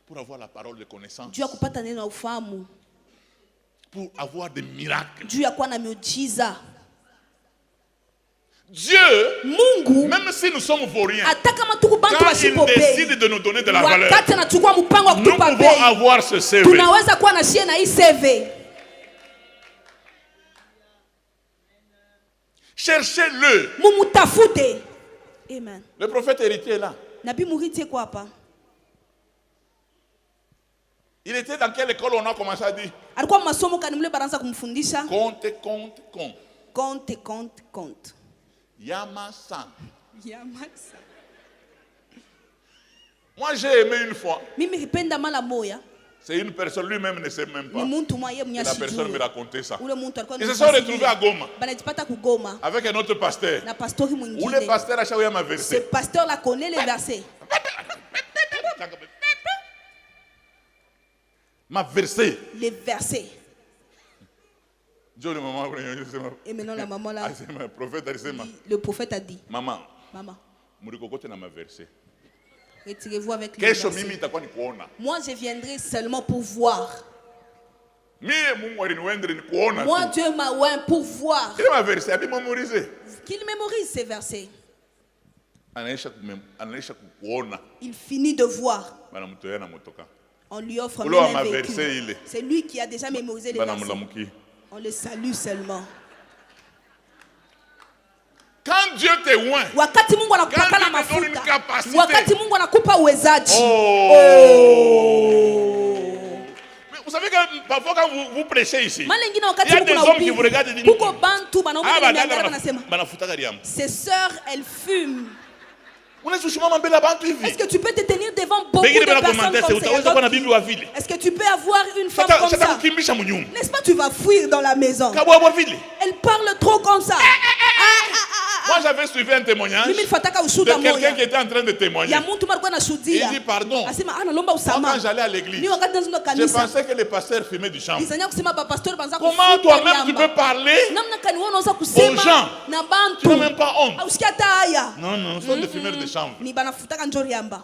Pour avoir la parole de connaissance. Dieu a kupatana na ufahamu. Pour avoir des miracles. Dieu a kuwa na miujiza. Dieu, Mungu, même si nous sommes vauriens, quand il décide de nous donner de la valeur, nous pouvons avoir ce CV. Cherchez-le. Amen. Le prophète héritier est là. Il était dans quelle école? On a commencé à dire compte. Yamasan. Moi j'ai aimé une fois. C'est une personne, lui-même ne sait même pas. La personne me racontait ça. Ils se sont retrouvés à Goma avec un autre pasteur. Où le pasteur a chaoué ma versé. Ce pasteur là connaît les versets. M'a versé. Les versets. Et maintenant la maman là. Le prophète a dit. Maman. Retirez-vous avec les versets. Moi je viendrai seulement pour voir. Moi Dieu m'a oint pour voir. Qu'il mémorise ces versets. Il finit de voir. On lui offre même un véhicule. C'est lui qui a déjà mémorisé les versets. On le salue seulement. Quand Dieu te oint, quand Dieu te donne une capacité, vous savez que parfois quand vous prêchez ici, il y a des hommes qui vous regardent et disent ces sœurs, elles fument. Est-ce que tu peux te tenir devant beaucoup de personnes comme ça? Est-ce que tu peux avoir une femme comme ça? N'est-ce pas, tu vas fuir dans la maison. Elle parle trop comme ça. Moi, j'avais suivi un témoignage de quelqu'un qui était en train de témoigner. Il dit pardon. Quand j'allais à l'église, je pensais que les pasteurs fumaient du chanvre. Comment toi-même tu peux parler aux gens? Tu n'as même pas honte. Non, non, ce sont des fumeurs de chanvre.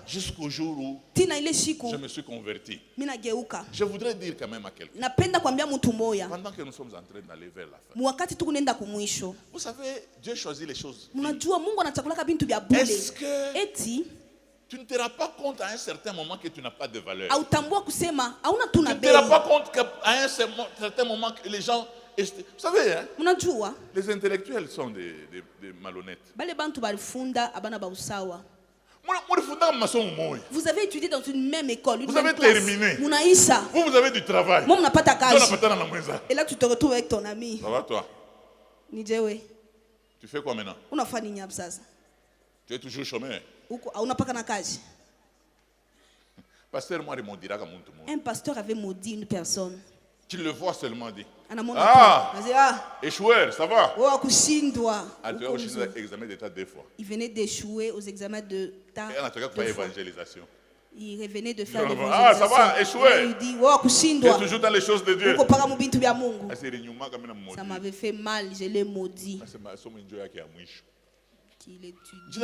Jusqu'au jour où je me suis converti. Je voudrais dire quand même à quelqu'un, pendant que nous sommes en train d'aller vers la fin, vous savez, Dieu choisit les choses. Est-ce que tu ne te rends pas compte à un certain moment que tu n'as pas de valeur? Tu ne te rends pas compte qu'à un certain moment que les gens... Vous savez, hein, les intellectuels sont des malhonnêtes. Vous avez étudié dans une même école, vous avez terminé. Vous avez du travail. Et là tu te retrouves avec ton ami. Ça va toi? Tu fais quoi maintenant? Tu es toujours chômeur. Pasteur, moi, un pasteur avait maudit une personne. Tu le vois seulement dit. Ah, échoueur, ça va? Il venait d'échouer aux examens d'État. Il revenait de faire l'évangélisation. Ah, ça va, échouer. Il dit, tu es toujours dans les choses de Dieu. Ça m'avait fait mal, je l'ai maudit. Qu'il étudie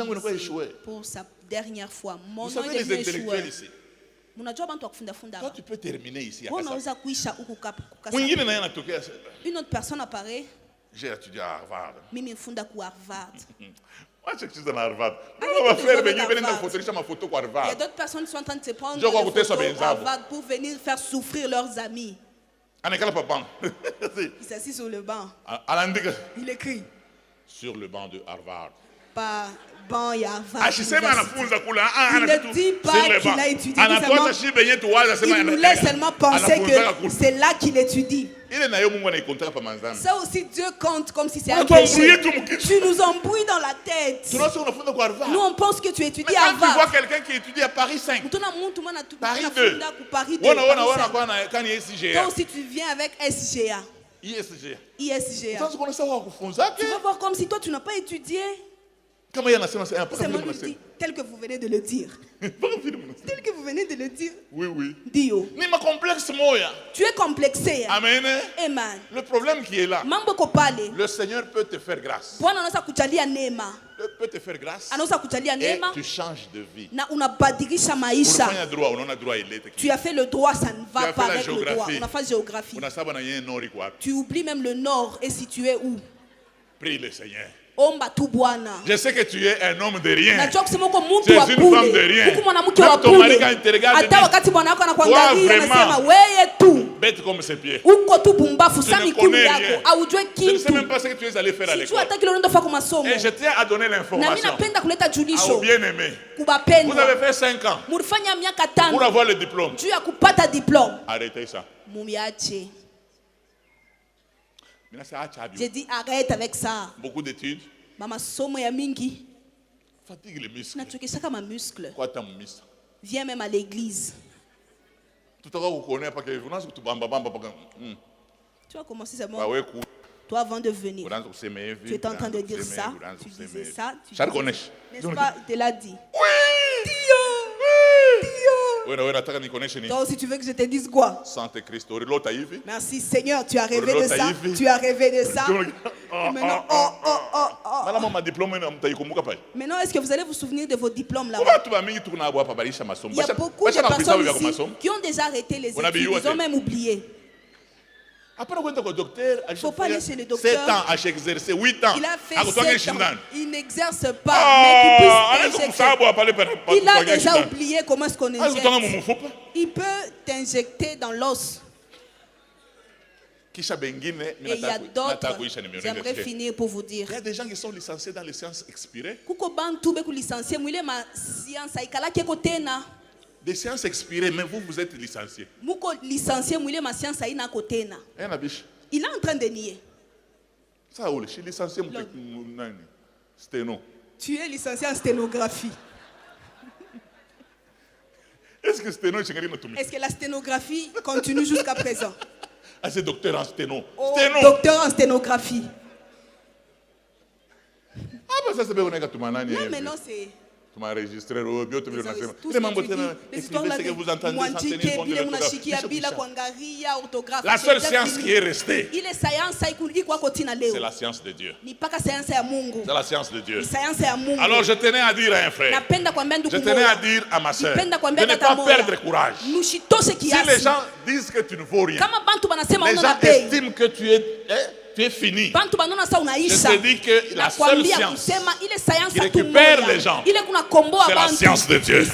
pour sa dernière fois. Vous savez les intellectuels ici. Toi, tu peux terminer ici. Une autre personne apparaît. J'ai étudié à Harvard. Harvard. Moi, je suis dans Harvard. On va faire venir ma photo. Il y a d'autres personnes qui sont en train de se prendre des photos Harvard pour venir faire souffrir leurs amis. Il s'assit sur le banc. Il écrit. Sur le banc de Harvard. Pas banc et Harvard. Il ne dit pas qu'il a étudié. Il nous laisse seulement penser que c'est là qu'il étudie. Ça aussi, Dieu compte comme si c'est un péché. Tu nous embrouilles dans la tête. Nous, on pense que tu étudies à Harvard. Quand tu vois quelqu'un qui étudie à Paris 5, Paris 2, toi aussi, tu viens avec SGA. ISGA. Tu vas voir comme si toi, tu n'as pas étudié. Tel que vous venez de le dire. Tel que vous venez de le dire. Oui. Dio. Tu es complexé. Amen. Amen. Le problème qui est là, le Seigneur peut te faire grâce. Peut te faire grâce et tu changes de vie. Tu as fait le droit, ça ne va pas avec le droit. On a fait géographie. Tu oublies même le nord et situé où? Prie le Seigneur. Je sais que tu es un homme de rien. Tu es une femme de rien. Même ton mari quand il te regarde, toi vraiment bête comme ses pieds. Tu ne connais rien. Je ne sais même pas ce que tu es allé faire à l'école. Et je tiens à donner l'information à vos bien-aimés. Vous avez fait 5 ans pour avoir le diplôme. Arrêtez ça. J'ai dit arrête avec ça. Beaucoup d'études fatigue les muscles. Quoi ta muscle? Viens même à l'église. Tu vas commencer seulement. Toi avant de venir, tu es en train de dire ça. Tu disais ça. N'est-ce pas? Il te l'a dit. Oui. Toi aussi tu veux que je te dise quoi? Merci Seigneur, tu as rêvé de ça. Tu as rêvé de ça. Maintenant, maintenant, est-ce que vous allez vous souvenir de vos diplômes là? Il y a beaucoup de personnes ici qui ont déjà arrêté les études. Ils ont même oublié. Il ne faut pas aller chez le docteur. 7 ans à exercer, 8 ans. Il a fait 7 ans. Il n'exerce pas. Mais qu'il puisse il a déjà oublié comment est-ce qu'on injecte. Il peut t'injecter dans l'os. Et il y a d'autres. J'aimerais finir pour vous dire. Il y a des gens qui sont licenciés dans les sciences expirées. Des sciences expirées, mais vous êtes licencié. Il est en train de nier. Je suis licencié sténo. Tu es licencié en sténographie. Est-ce que la sténographie continue jusqu'à présent? Ah, c'est docteur en sténo. Docteur en sténographie. Ah, Non, mais non, c'est... Tu m'as enregistré au bio, tu les histoires là que vous entendez, la seule science qui est restée, c'est la science de Dieu. C'est la science de Dieu. Alors je tenais à dire à un frère, je tenais à dire à ma soeur, de ne pas perdre courage. Si les gens disent que tu ne vaux rien, les gens estiment que tu es fini. Je te dis que la seule science qui récupère les gens, c'est la science de Dieu.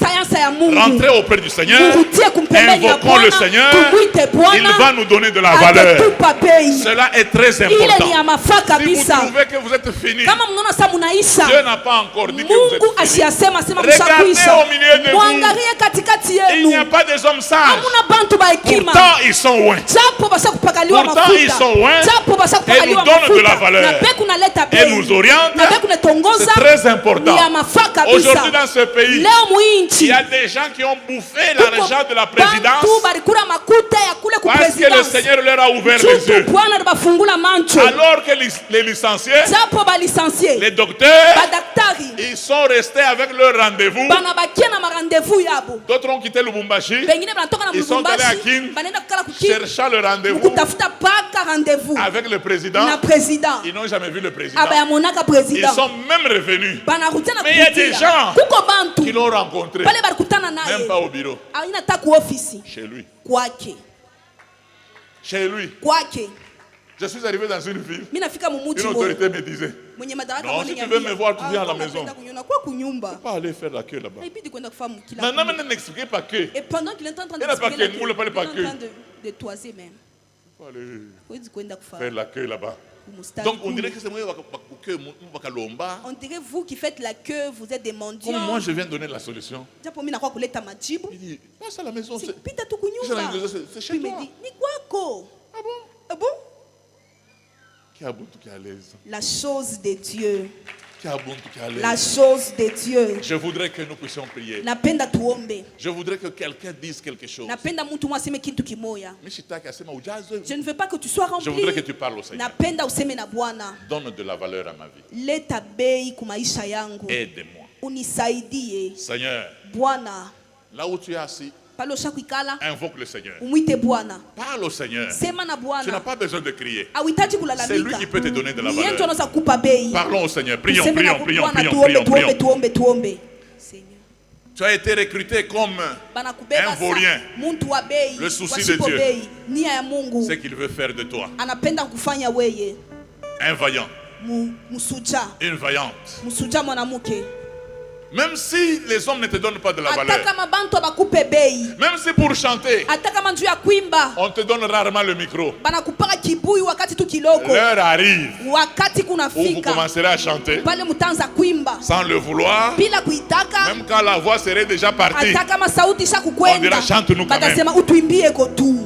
Rentrez auprès du Seigneur, invoquons le Seigneur, il va nous donner de la valeur. Cela est très important. Si vous trouvez que vous êtes fini, Dieu n'a pas encore dit que vous êtes fini. Regardez au milieu de vous, il n'y a pas des hommes sages. Pourtant ils sont loin. Pourtant ils sont loin. Et nous donne de la valeur et nous oriente. C'est très important. Aujourd'hui dans ce pays, il y a des gens qui ont bouffé l'argent de la présidence parce que le Seigneur leur a ouvert les yeux. Alors que les licenciés, les docteurs, ils sont restés avec leur rendez-vous. D'autres ont quitté Lubumbashi, ils sont allés à Kin cherchant le rendez-vous avec le président. Ils n'ont jamais vu le président. Ils sont même revenus. Mais il y a des gens qui l'ont rencontré, même pas au bureau. Chez lui. Chez lui. Je suis arrivé dans une ville. Une autorité me disait, non, si tu veux me voir, tu viens à la maison. Tu ne peux pas aller faire la queue là-bas. Non, mais n'expliquez pas que. Et pendant qu'il est en train de toiser même. Faire la queue là-bas. Donc on dirait que c'est moi on dirait vous qui faites la queue, vous êtes des mendiants. Comme moi je viens donner la solution. Il dit, passe à la maison. C'est chez toi. Ah bon? Ah bon? Qui a bon qui est à l'aise? La chose de Dieu. La chose de Dieu. Je voudrais que nous puissions prier. Je voudrais que quelqu'un dise quelque chose. Je ne veux pas que tu sois rempli. Je voudrais que tu parles au Seigneur. Donne de la valeur à ma vie. Aide-moi. Seigneur, là où tu es assis, invoque le Seigneur. Parle au Seigneur. Tu n'as pas besoin de crier. C'est lui qui peut te donner de la valeur. Parlons au Seigneur. Prions. Tu as été recruté comme un vaurien. Le souci de Dieu, c'est qu'il veut faire de toi un vaillant, une vaillante. Même si les hommes ne te donnent pas de la valeur, même si pour chanter, on te donne rarement le micro, l'heure arrive où vous commencerez à chanter sans le vouloir, même quand la voix serait déjà partie, on dira chante-nous quand même.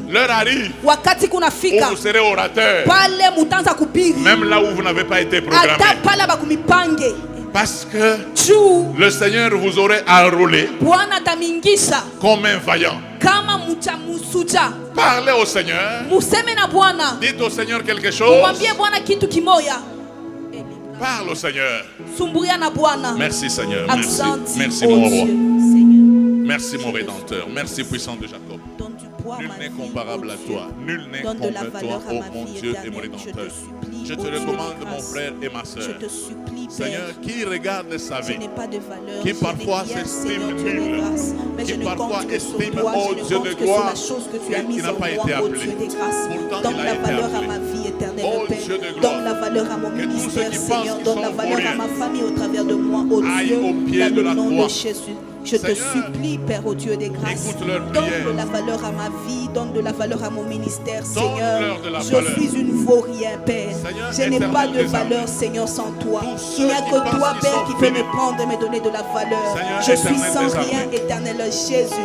L'heure arrive où vous serez orateur, même là où vous n'avez pas été programmé. Parce que le Seigneur vous aurait enrôlé comme un vaillant. Parlez au Seigneur. Dites au Seigneur quelque chose. Parle au Seigneur. Merci Seigneur. Merci. Merci mon roi. Merci mon Rédempteur. Merci puissant de Jacob. Nul n'est comparable à toi. Nul n'est comme toi, oh mon Dieu et mon Rédempteur. Je te recommande mon frère et ma soeur. Seigneur, qui regarde sa vie, qui parfois s'estime nul, qui parfois estime, oh Dieu de gloire, qu'il n'a pas été appelé. Pourtant, il a été appelé. Oh Dieu de gloire, donne la valeur à mon ministère, Seigneur, donne la valeur à ma famille au travers de moi, oh Dieu, dans le nom de Jésus. Je te supplie, Père, au Dieu des grâces, donne de la valeur à ma vie, donne de la valeur à mon ministère, Seigneur. Je suis une vaurien, Père. Je n'ai pas de valeur, Seigneur, sans toi. Il n'y a que toi, Père, qui peut me prendre et me donner de la valeur. Je suis sans rien, éternel Jésus.